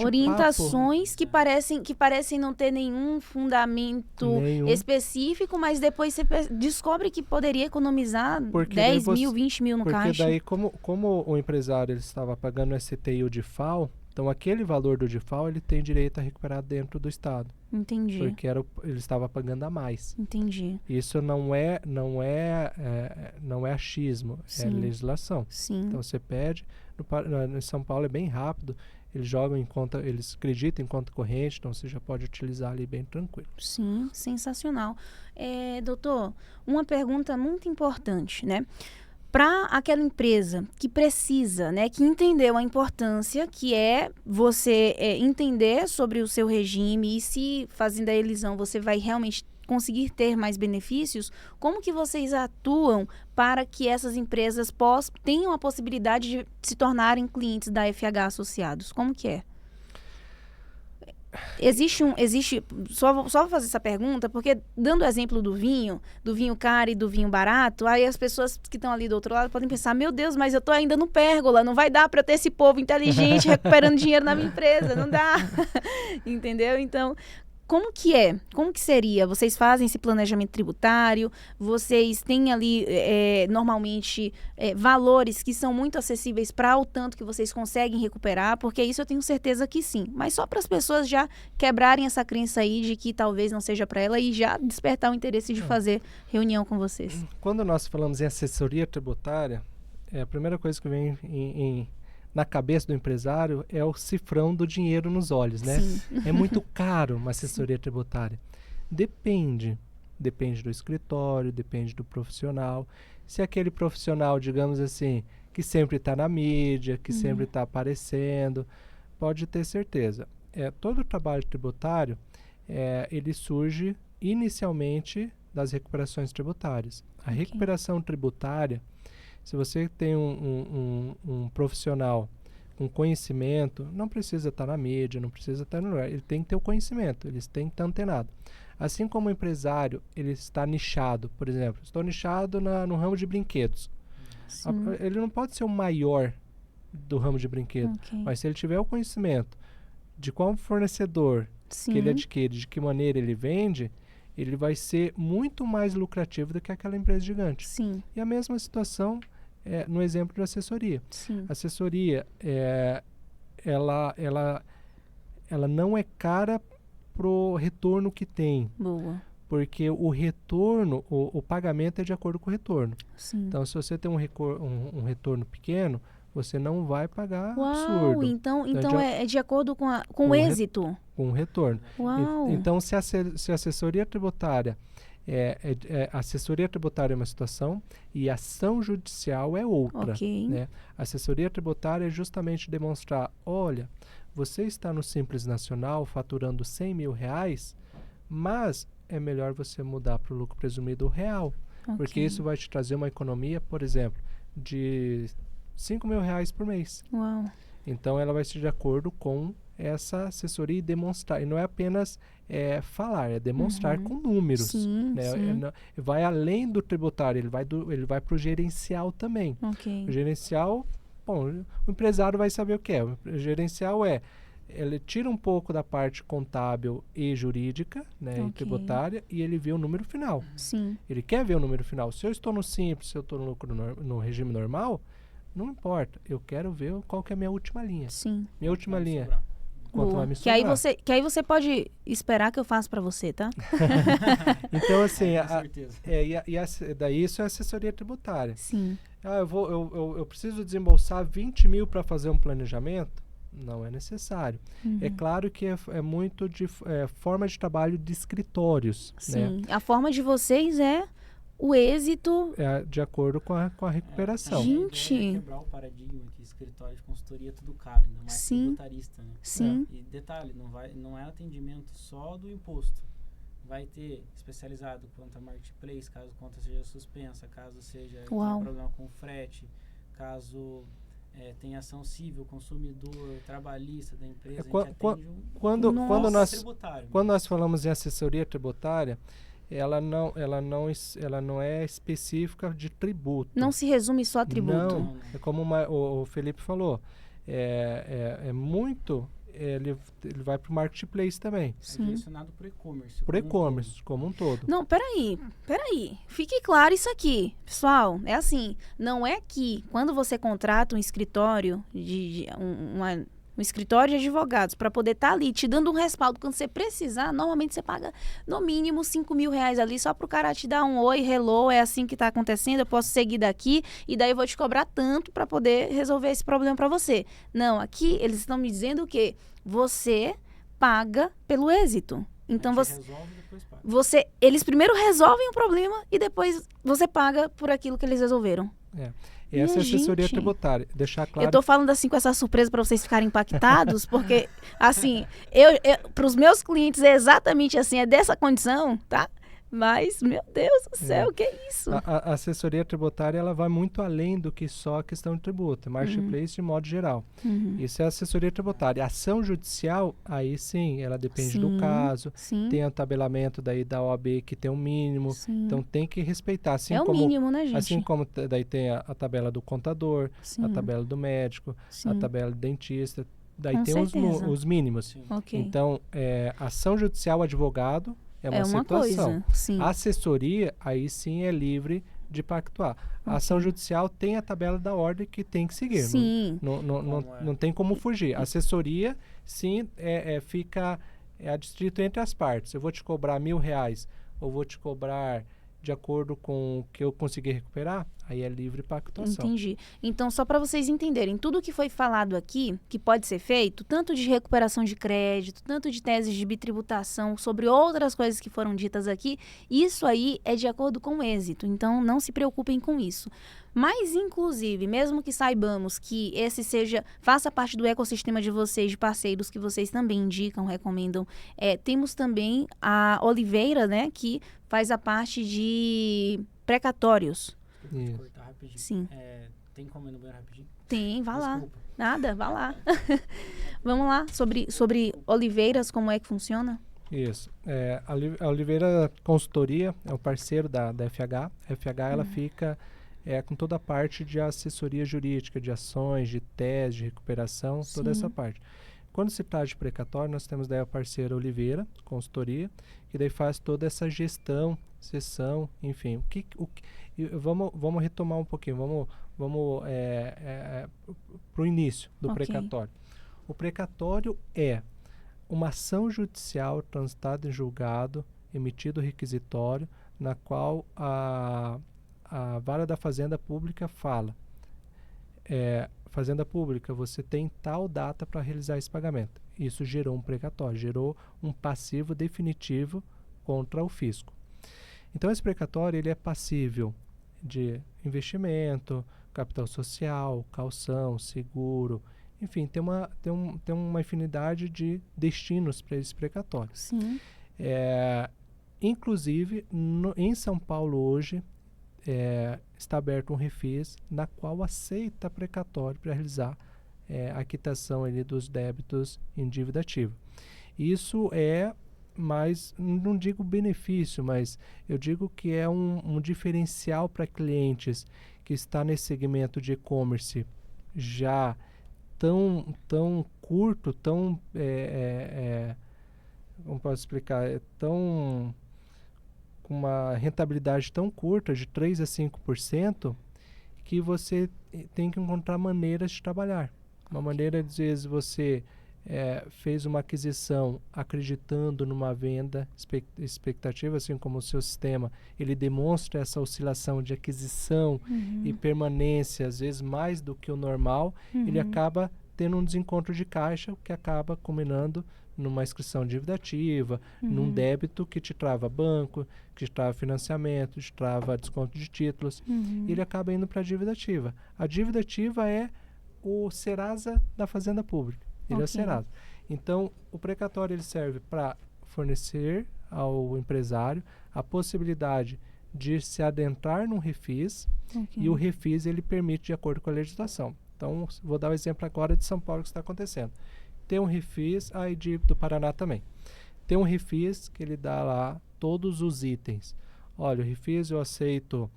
Orientações que parecem não ter nenhum fundamento específico, mas depois você descobre que poderia economizar 10 mil, 20 mil no caixa. Porque daí, como o empresário ele estava pagando o ST e o DIFAL, então aquele valor do DIFAL ele tem direito a recuperar dentro do estado. Entendi. Porque ele estava pagando a mais. Entendi. Isso não é achismo, é legislação. Sim. Então você pede, em São Paulo é bem rápido, eles jogam em conta, eles acreditam em conta corrente, então você já pode utilizar ali bem tranquilo. Sim, sensacional. Doutor, uma pergunta muito importante, né? Para aquela empresa que precisa, né, que entendeu a importância que é você entender sobre o seu regime e se fazendo a elisão você vai realmente conseguir ter mais benefícios, como que vocês atuam para que essas empresas tenham a possibilidade de se tornarem clientes da FH Associados? Como que é? Só vou fazer essa pergunta, porque dando o exemplo do vinho caro e do vinho barato, aí as pessoas que estão ali do outro lado podem pensar, meu Deus, mas eu tô ainda no pérgola, não vai dar para eu ter esse povo inteligente recuperando dinheiro na minha empresa, não dá, entendeu? Então, como que seria? Vocês fazem esse planejamento tributário, vocês têm ali normalmente valores que são muito acessíveis para o tanto que vocês conseguem recuperar, porque isso eu tenho certeza que sim, mas só para as pessoas já quebrarem essa crença aí de que talvez não seja para ela e já despertar o interesse de fazer reunião com vocês. Quando nós falamos em assessoria tributária, a primeira coisa que vem na cabeça do empresário é o cifrão do dinheiro nos olhos, né? É muito caro uma assessoria tributária. Depende do escritório, depende do profissional. Se aquele profissional, digamos assim, que sempre está na mídia, que sempre está aparecendo, pode ter certeza. Todo o trabalho tributário, ele surge inicialmente das recuperações tributárias. A recuperação tributária, se você tem um profissional com conhecimento, não precisa estar na mídia, não precisa estar no lugar, ele tem que ter o conhecimento, eles têm que estar antenado. Assim como o empresário, ele está nichado, por exemplo, estou nichado no ramo de brinquedos. Ele não pode ser o maior do ramo de brinquedos, mas se ele tiver o conhecimento de qual fornecedor que ele adquire, de que maneira ele vende, ele vai ser muito mais lucrativo do que aquela empresa gigante. E a mesma situação no exemplo de assessoria. A assessoria, ela não é cara pro retorno que tem. Boa. Porque o retorno, o pagamento é de acordo com o retorno. Então, se você tem um retorno pequeno, você não vai pagar absurdo. Então é de acordo com o êxito. Com o retorno. Então, se a assessoria tributária assessoria tributária é uma situação e ação judicial é outra. Né? A assessoria tributária é justamente demonstrar, olha, você está no Simples Nacional faturando R$100 mil, mas é melhor você mudar para o lucro presumido real, porque isso vai te trazer uma economia, por exemplo, de R$5 mil por mês. Então, ela vai ser de acordo com essa assessoria e demonstrar. E não é apenas falar, é demonstrar com números. Né? Vai além do tributário, ele vai para o gerencial também. O gerencial, bom, o empresário vai saber o que é. O gerencial ele tira um pouco da parte contábil e jurídica, né, e tributária, e ele vê o número final. Ele quer ver o número final. Se eu estou no simples, se eu estou no lucro no regime normal, não importa. Eu quero ver qual que é a minha última linha. Minha última linha. Quanto vai me sobrar. Que aí você pode esperar que eu faça para você, tá? Então, assim, daí isso é assessoria tributária. eu preciso desembolsar 20 mil para fazer um planejamento? Não é necessário. É claro que é muito de forma de trabalho de escritórios. Sim, né? a forma de vocês é o êxito... É de acordo com a recuperação. Gente! É quebrar o paradigma que escritório de consultoria é tudo caro, ainda mais tributarista, né? Sim. E detalhe, não é atendimento só do imposto. Vai ter especializado quanto a marketplace, caso a conta seja suspensa, caso seja problema com frete, caso tenha ação civil, consumidor, trabalhista da empresa. Quando nós Tributário. falamos em assessoria tributária, ela não é específica de tributo. Não se resume só a tributo. Não. É como o Felipe falou. É muito... Ele vai para o marketplace também. É direcionado para o e-commerce. Para o e-commerce, como um todo. Não, peraí. Fique claro isso aqui. Pessoal, é assim, não é que quando você contrata um escritório, um escritório de advogados para poder estar ali te dando um respaldo quando você precisar, normalmente você paga no mínimo 5 mil reais ali só para o cara te dar um oi, hello, é assim que está acontecendo, eu posso seguir daqui e daí eu vou te cobrar tanto para poder resolver esse problema para você. Não, aqui eles estão me dizendo que você paga pelo êxito. Então eles primeiro resolvem o problema e depois você paga por aquilo que eles resolveram. E essa é assessoria tributária. Deixar claro. Eu tô falando assim com essa surpresa para vocês ficarem impactados, porque, assim, para os meus clientes é exatamente assim, é dessa condição, tá? Mas, meu Deus do céu, o que é isso? A assessoria tributária, ela vai muito além do que só a questão de tributo. Marketplace de modo geral. Isso é assessoria tributária. A ação judicial, aí sim, ela depende do caso. Tem o tabelamento daí da OAB que tem um mínimo. Então tem que respeitar. Assim o mínimo, né, gente? Assim como daí tem a tabela do contador, a tabela do médico, a tabela do dentista. Daí tem os mínimos. Então, ação judicial, advogado, é uma situação. Coisa, a assessoria, aí sim é livre de pactuar. A ação judicial tem a tabela da ordem que tem que seguir. Não tem como fugir. A assessoria, sim, fica adstrito entre as partes. Eu vou te cobrar R$1.000 ou vou te cobrar de acordo com o que eu conseguir recuperar, aí é livre pactuação. Entendi. Então, só para vocês entenderem, tudo que foi falado aqui, que pode ser feito, tanto de recuperação de crédito, tanto de teses de bitributação, sobre outras coisas que foram ditas aqui, isso aí é de acordo com o êxito. Então, não se preocupem com isso. Mas, inclusive, mesmo que saibamos que esse faça parte do ecossistema de vocês, de parceiros que vocês também indicam, recomendam, temos também a Oliveira, né, que faz a parte de precatórios. Vou cortar rapidinho. Sim. Tem como ir no banheiro rapidinho? Tem, vá lá. Desculpa. Nada, vá lá. Vamos lá, sobre Oliveiras, como é que funciona? Isso. A Oliveira Consultoria é o parceiro da FH. A FH ela fica com toda a parte de assessoria jurídica, de ações, de tese, de recuperação, toda essa parte. Quando se trata de precatório, nós temos daí a parceira Oliveira Consultoria, que daí faz toda essa gestão, sessão, enfim. Vamos retomar um pouquinho, vamos para o início do precatório. O precatório é uma ação judicial transitada em julgado, emitido requisitório, na qual a Vara da Fazenda Pública fala: Fazenda Pública, você tem tal data para realizar esse pagamento. Isso gerou um precatório, gerou um passivo definitivo contra o fisco. Então, esse precatório ele é passível de investimento, capital social, caução, seguro, enfim, tem uma infinidade de destinos para esse precatório. Sim. Inclusive, em São Paulo hoje, está aberto um refis na qual aceita precatório para realizar a quitação ali dos débitos em dívida ativa. Isso mais, não digo benefício, mas eu digo que é um diferencial para clientes que está nesse segmento de e-commerce já tão curto, como posso explicar, com uma rentabilidade tão curta, de 3 a 5%, que você tem que encontrar maneiras de trabalhar. Uma maneira, às vezes, você fez uma aquisição acreditando numa venda expectativa, assim como o seu sistema, ele demonstra essa oscilação de aquisição e permanência, às vezes mais do que o normal, ele acaba tendo um desencontro de caixa, o que acaba culminando numa inscrição de dívida ativa, num débito que te trava banco, que te trava financiamento, te trava desconto de títulos, e ele acaba indo para a dívida ativa. A dívida ativa é o Serasa da Fazenda Pública. Ele é o Serasa. Então, o precatório ele serve para fornecer ao empresário a possibilidade de se adentrar num refis, e o refis ele permite de acordo com a legislação. Então, vou dar o exemplo agora de São Paulo que está acontecendo. Tem um refis, aí do Paraná também. Tem um refis que ele dá lá todos os itens. Olha, o refis eu aceito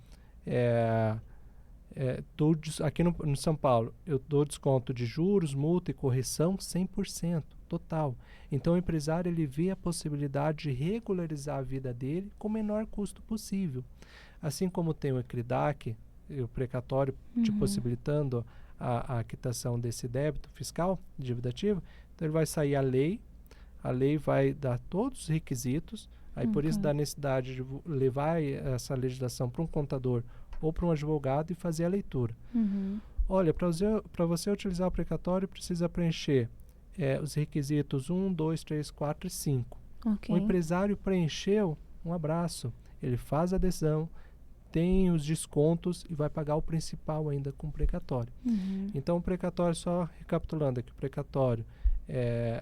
aqui no São Paulo, eu dou desconto de juros, multa e correção 100%, total. Então, o empresário ele vê a possibilidade de regularizar a vida dele com o menor custo possível. Assim como tem o ECRIDAC, o precatório te possibilitando a quitação desse débito fiscal, dívida ativa, então ele vai sair a lei vai dar todos os requisitos, aí por isso dá necessidade de levar essa legislação para um contador ou para um advogado e fazer a leitura. Olha, para você utilizar o precatório, precisa preencher os requisitos 1, 2, 3, 4 e 5. O empresário preencheu, um abraço, ele faz a adesão, tem os descontos e vai pagar o principal ainda com o precatório. Então, o precatório, só recapitulando aqui, o precatório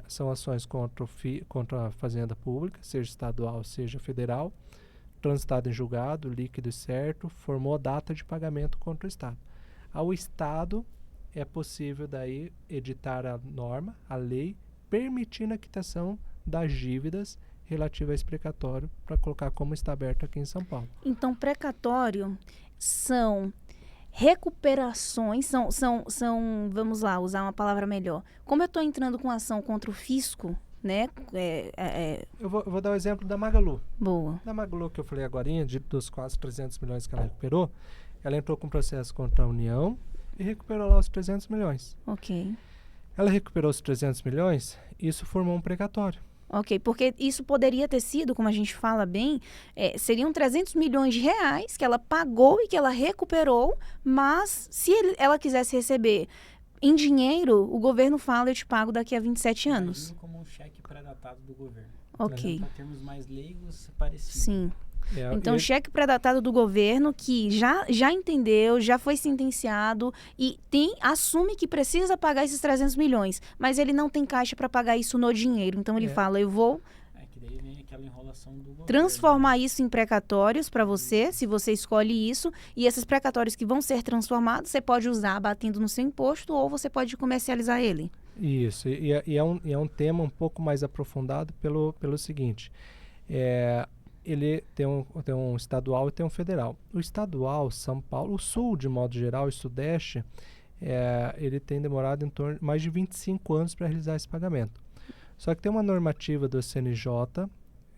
são ações contra a fazenda pública, seja estadual, seja federal, transitado em julgado, líquido e certo, formou a data de pagamento contra o Estado. Ao Estado, é possível daí editar a norma, a lei, permitindo a quitação das dívidas relativas a esse precatório, para colocar como está aberto aqui em São Paulo. Então, precatório são recuperações, são, vamos lá, usar uma palavra melhor. Como eu estou entrando com ação contra o fisco, né? Eu vou dar o exemplo da Magalu. Boa. Da Magalu que eu falei agora, dos quase 300 milhões que ela recuperou, ela entrou com processo contra a União e recuperou lá os 300 milhões. Ela recuperou os 300 milhões, isso formou um precatório. Porque isso poderia ter sido, como a gente fala bem, seriam 300 milhões de reais que ela pagou e que ela recuperou, mas se ela quisesse receber em dinheiro, o governo fala, eu te pago daqui a 27 anos. Imagino como um cheque pré-datado do governo. Para termos mais leigos, parecido. Sim. Então, cheque pré-datado do governo que já entendeu, já foi sentenciado e assume que precisa pagar esses 300 milhões, mas ele não tem caixa para pagar isso no dinheiro. Então, ele fala, eu vou que daí vem aquela enrolação do governo. Transformar isso em precatórios para você, se você escolhe isso, e esses precatórios que vão ser transformados, você pode usar batendo no seu imposto ou você pode comercializar ele. Isso, e é um tema um pouco mais aprofundado pelo seguinte, ele tem um estadual e tem um federal. O estadual, São Paulo, o sul de modo geral, e sudeste, ele tem demorado em torno de mais de 25 anos para realizar esse pagamento. Só que tem uma normativa do CNJ,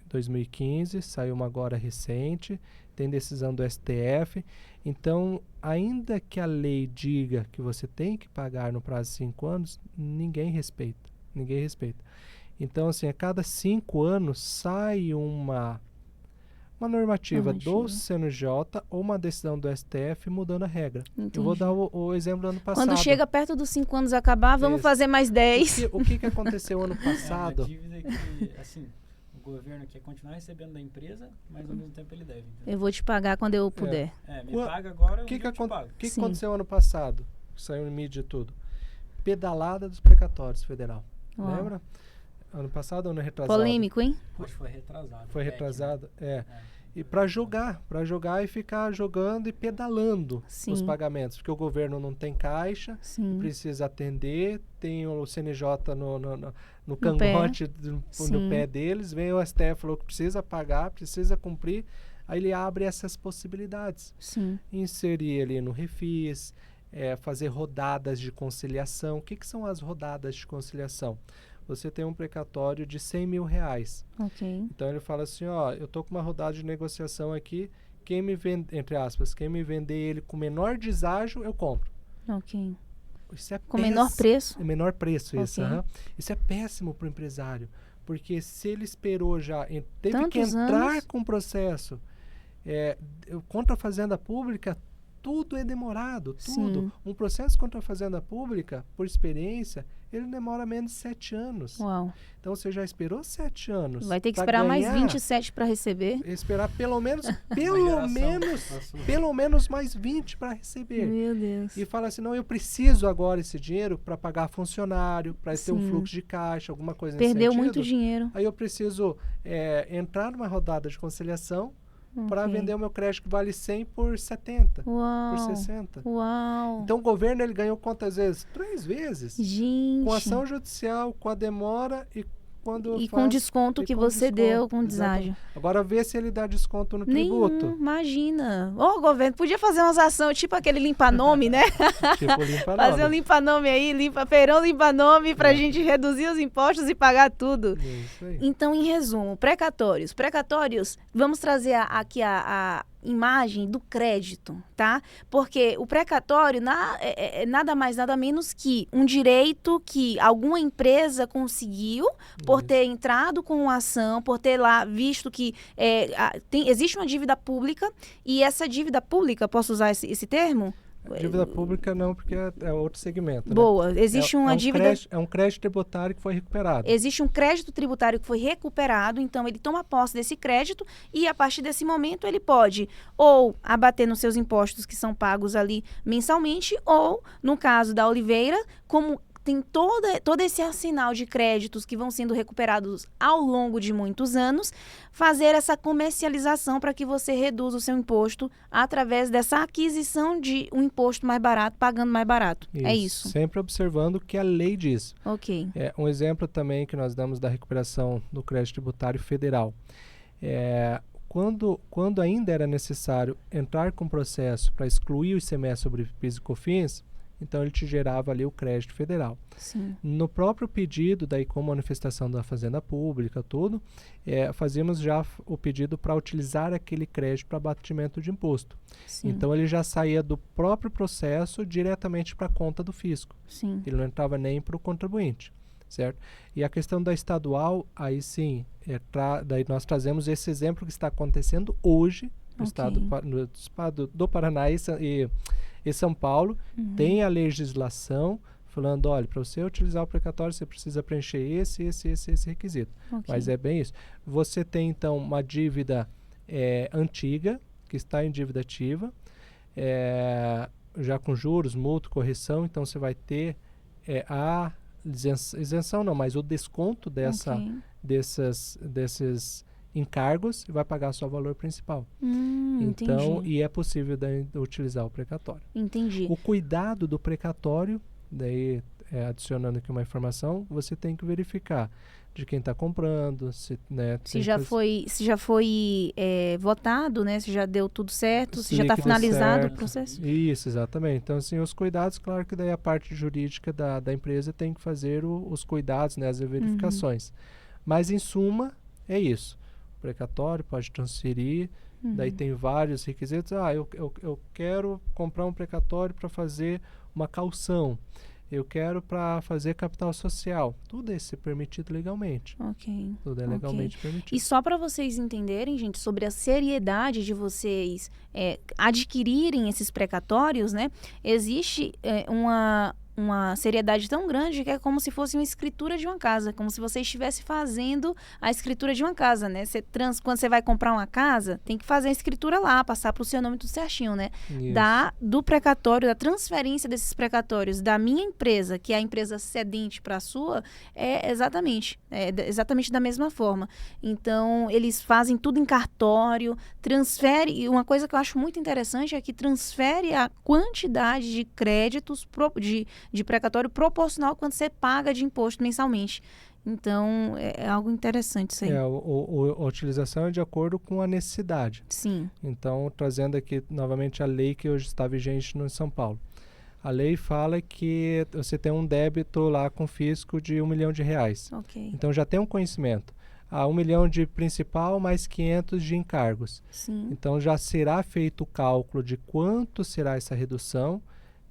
2015, saiu uma agora recente, tem decisão do STF. Então, ainda que a lei diga que você tem que pagar no prazo de 5 anos, ninguém respeita. Então, assim, a cada 5 anos sai uma normativa do CNJ ou uma decisão do STF mudando a regra. Entendi. Eu vou dar o exemplo do ano passado. Quando chega perto dos 5 anos acabar, vamos fazer mais 10. O que aconteceu ano passado? Uma dívida que, assim, o governo quer continuar recebendo da empresa, mas ao mesmo tempo ele deve. Entendeu? Eu vou te pagar quando eu puder. Me paga agora, eu te pago. O que aconteceu ano passado? Saiu em mídia e tudo. Pedalada dos precatórios federal. Lembra? Ano passado ou ano retrasado? Polêmico, hein? Acho que foi retrasado. Foi retrasado, E para jogar e ficar jogando e pedalando os pagamentos, porque o governo não tem caixa, precisa atender, tem o CNJ no cangote, no pé deles, vem o STF, falou que precisa pagar, precisa cumprir, aí ele abre essas possibilidades. Inserir ali no refis, fazer rodadas de conciliação. O que são as rodadas de conciliação? Você tem um precatório de 100 mil reais. Então, ele fala assim, eu tô com uma rodada de negociação aqui, quem me vende, entre aspas, quem me vender ele com menor deságio, eu compro. isso é com menor preço. Menor preço, isso. Ok. Isso é péssimo para o empresário, porque se ele esperou já, teve que Tantos entrar anos. com o processo contra a Fazenda Pública, tudo é demorado, tudo. Sim. Um processo contra a Fazenda Pública, por experiência, ele demora menos de 7 anos. Uau. Então você já esperou 7 anos. Vai ter que pra esperar mais ganhar, 27 para receber. Esperar pelo menos geração. pelo menos mais 20 para receber. Meu Deus. E fala assim, não, eu preciso agora esse dinheiro para pagar funcionário, para ter um Sim. fluxo de caixa, alguma coisa nesse Perdeu sentido. muito dinheiro. Aí eu preciso entrar numa rodada de conciliação para Ok. vender o meu crédito que vale 100 por 70, por Uau. 60. Uau. Então o governo ele ganhou quantas vezes? 3 vezes. Gente. Com ação judicial, com a demora e quando E com o desconto e que com você desconto. deu com o Exatamente. deságio. Agora vê se ele dá desconto no Nenhum, tributo. imagina. Ô, governo, podia fazer umas ações, tipo aquele limpa-nome, né? Tipo, limpa Fazer um nome. limpa-nome aí, feirão limpa-nome pra gente reduzir os impostos e pagar tudo. Isso aí. Então, em resumo, precatórios. Precatórios, vamos trazer aqui a imagem do crédito, tá? Porque o precatório é nada mais, nada menos que um direito que alguma empresa conseguiu por Isso. ter entrado com uma ação, por ter lá visto que existe uma dívida pública e essa dívida pública, posso usar esse termo? Dívida pública não, porque é outro segmento. Né? Boa, existe uma dívida... É um crédito tributário que foi recuperado. Existe um crédito tributário que foi recuperado, então ele toma posse desse crédito e a partir desse momento ele pode ou abater nos seus impostos que são pagos ali mensalmente ou, no caso da Oliveira, como tem todo esse arsenal de créditos que vão sendo recuperados ao longo de muitos anos, fazer essa comercialização para que você reduza o seu imposto através dessa aquisição de um imposto mais barato, pagando mais barato. É isso. Sempre observando o que a lei diz. Ok. Um exemplo também que nós damos da recuperação do crédito tributário federal. Quando ainda era necessário entrar com processo para excluir o ICMS sobre PIS e COFINS, então ele te gerava ali o crédito federal. Sim. No próprio pedido, daí com manifestação da Fazenda Pública, tudo, fazíamos já o pedido para utilizar aquele crédito para abatimento de imposto. Sim. Então ele já saía do próprio processo diretamente para a conta do fisco. Sim. Ele não entrava nem para o contribuinte, certo? E a questão da estadual, aí sim, daí nós trazemos esse exemplo que está acontecendo hoje no estado do Paraná e São Paulo. Tem a legislação falando, olha, para você utilizar o precatório, você precisa preencher esse requisito. Ok. Mas é bem isso. Você tem, então, uma dívida antiga, que está em dívida ativa, já com juros, multa, correção, então você vai ter a isenção não, mas o desconto desses encargos e vai pagar só o valor principal. Então, Entendi. e é possível daí utilizar o precatório. Entendi. O cuidado do precatório, daí adicionando aqui uma informação, você tem que verificar de quem está comprando, se já foi votado, né? Se já deu tudo certo, se já está finalizado certo. O processo. Isso, exatamente. Então, assim, os cuidados, claro que daí a parte jurídica da empresa tem que fazer os cuidados, né, as verificações. Mas, em suma, é isso. O precatório pode transferir, daí tem vários requisitos. Eu quero comprar um precatório para fazer uma caução. Eu quero para fazer capital social. Tudo isso é permitido legalmente. Ok. Tudo é legalmente permitido. E só para vocês entenderem, gente, sobre a seriedade de vocês adquirirem esses precatórios, né? Existe uma seriedade tão grande que é como se fosse uma escritura de uma casa, como se você estivesse fazendo a escritura de uma casa, né? Quando você vai comprar uma casa, tem que fazer a escritura lá, passar para o seu nome tudo certinho, né? Do precatório, da transferência desses precatórios da minha empresa, que é a empresa cedente para a sua, é exatamente da mesma forma. Então, eles fazem tudo em cartório, transfere, e uma coisa que eu acho muito interessante é que transfere a quantidade de créditos de precatório proporcional quando você paga de imposto mensalmente. Então, é algo interessante isso aí. A utilização é de acordo com a necessidade. Sim. Então, trazendo aqui novamente a lei que hoje está vigente no São Paulo. A lei fala que você tem um débito lá com o fisco de R$1 milhão. Ok. Então, já tem um conhecimento. 1 milhão de principal mais 500 de encargos. Sim. Então, já será feito o cálculo de quanto será essa redução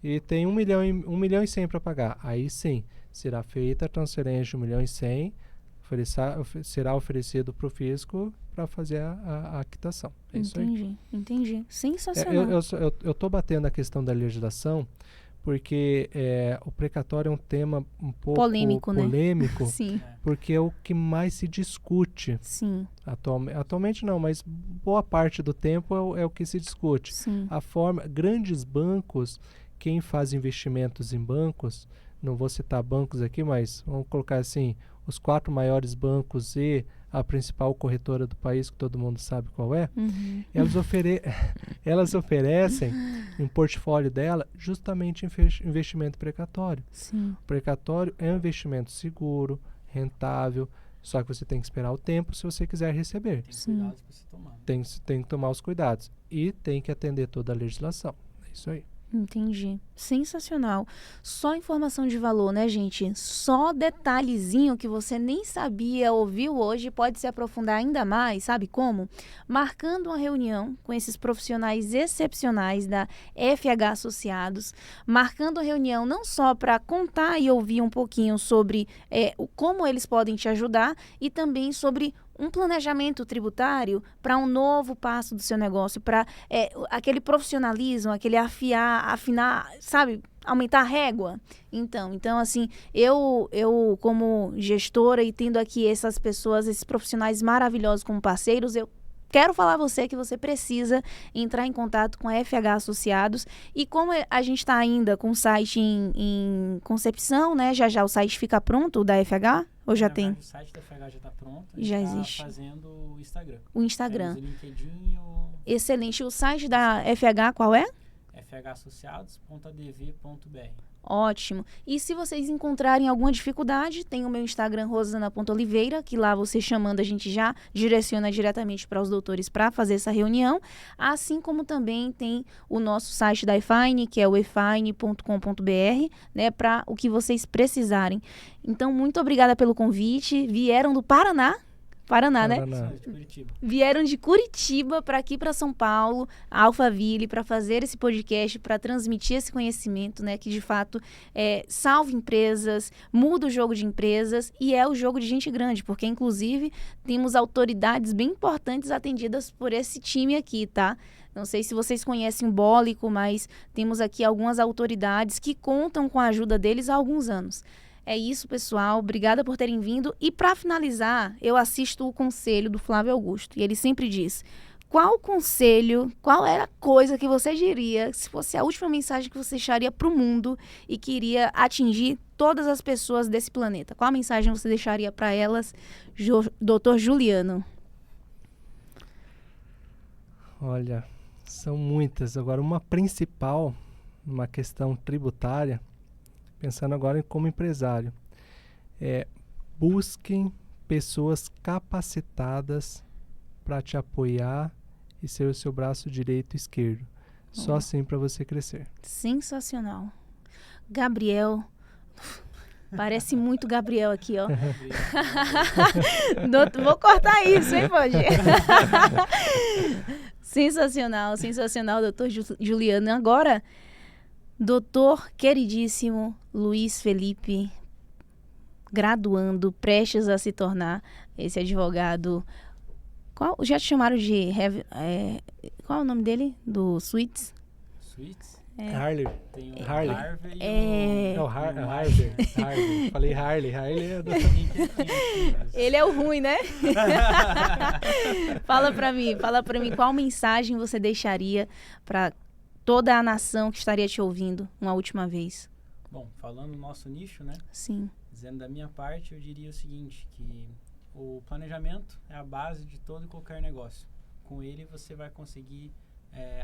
e tem 1.100.000 para pagar. Aí sim, será feita a transferência de 1.100.000, será oferecido para o fisco para fazer a quitação. É isso aí. Entendi. Sensacional. Eu estou batendo a questão da legislação porque o precatório é um tema um pouco polêmico, Sim. Porque é o que mais se discute. Sim. Atualmente não, mas boa parte do tempo é o que se discute. Sim. Grandes bancos, quem faz investimentos em bancos, não vou citar bancos aqui, mas vamos colocar assim, os 4 maiores bancos e a principal corretora do país, que todo mundo sabe qual é, elas oferecem um portfólio dela justamente investimento precatório. Sim. O precatório é um investimento seguro, rentável, só que você tem que esperar o tempo se você quiser receber. Tem cuidados para se tomar. Tem que tomar os cuidados e tem que atender toda a legislação. É isso aí. Entendi. Sensacional. Só informação de valor, né, gente? Só detalhezinho que você nem sabia, ouviu hoje, pode se aprofundar ainda mais, sabe como? Marcando uma reunião com esses profissionais excepcionais da FH Associados, marcando a reunião não só para contar e ouvir um pouquinho sobre como eles podem te ajudar e também sobre um planejamento tributário para um novo passo do seu negócio, para aquele profissionalismo, aquele afinar, sabe, aumentar a régua. Então assim, eu como gestora e tendo aqui essas pessoas, esses profissionais maravilhosos como parceiros, eu quero falar a você que você precisa entrar em contato com a FH Associados. E como a gente está ainda com o site em concepção, né? Já o site fica pronto, o da FH? Ou já tem? O site da FH já está pronto. Já existe. Fazendo o Instagram. O Instagram. O LinkedIn. Excelente. O site da FH qual é? fhassociados.adv.br. Ótimo. E se vocês encontrarem alguma dificuldade, tem o meu Instagram, rosana.oliveira, que lá você chamando a gente já direciona diretamente para os doutores para fazer essa reunião, assim como também tem o nosso site da eFine, que é o efine.com.br, né, para o que vocês precisarem. Então, muito obrigada pelo convite. Vieram do Paraná, né? De Curitiba. Vieram de Curitiba para aqui para São Paulo, Alphaville, para fazer esse podcast, para transmitir esse conhecimento, né, que de fato salva empresas, muda o jogo de empresas e é o jogo de gente grande, porque inclusive temos autoridades bem importantes atendidas por esse time aqui, tá? Não sei se vocês conhecem o Bólico, mas temos aqui algumas autoridades que contam com a ajuda deles há alguns anos. É isso, pessoal. Obrigada por terem vindo. E para finalizar, eu assisto o conselho do Flávio Augusto. E ele sempre diz, qual era a coisa que você diria, se fosse a última mensagem que você deixaria para o mundo e que iria atingir todas as pessoas desse planeta? Qual a mensagem você deixaria para elas, Dr. Juliano? Olha, são muitas. Agora, uma principal, uma questão tributária, pensando agora como empresário, busquem pessoas capacitadas para te apoiar e ser o seu braço direito e esquerdo. Só assim para você crescer. Sensacional. Gabriel, parece muito Gabriel aqui, ó. Vou cortar isso, hein, pode? Sensacional, doutor Juliano. Agora, doutor queridíssimo Luiz Felipe, graduando, prestes a se tornar esse advogado. Já te chamaram de... qual é o nome dele? Do Suites? Suites? Harley. Tem o Harley. Harvey Harvey. Falei Harley. Harley é do... Ele é o ruim, né? Fala pra mim, qual mensagem você deixaria para toda a nação que estaria te ouvindo uma última vez? Bom, falando no nosso nicho, né? Sim. Dizendo da minha parte, eu diria o seguinte, que o planejamento é a base de todo e qualquer negócio. Com ele, você vai conseguir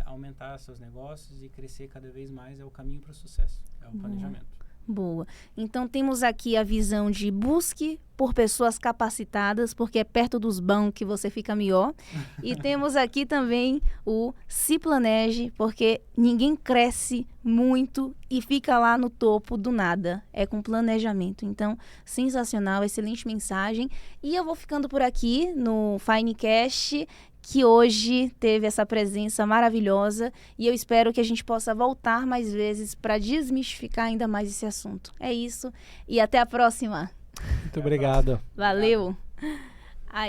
aumentar seus negócios e crescer cada vez mais. É o caminho para o sucesso, é o planejamento. Boa. Então, temos aqui a visão de busque por pessoas capacitadas, porque é perto dos bancos que você fica melhor. E temos aqui também o se planeje, porque ninguém cresce muito e fica lá no topo do nada. É com planejamento. Então, sensacional, excelente mensagem. E eu vou ficando por aqui no Finecast. que hoje teve essa presença maravilhosa e eu espero que a gente possa voltar mais vezes para desmistificar ainda mais esse assunto. É isso e até a próxima. Muito obrigado. Valeu.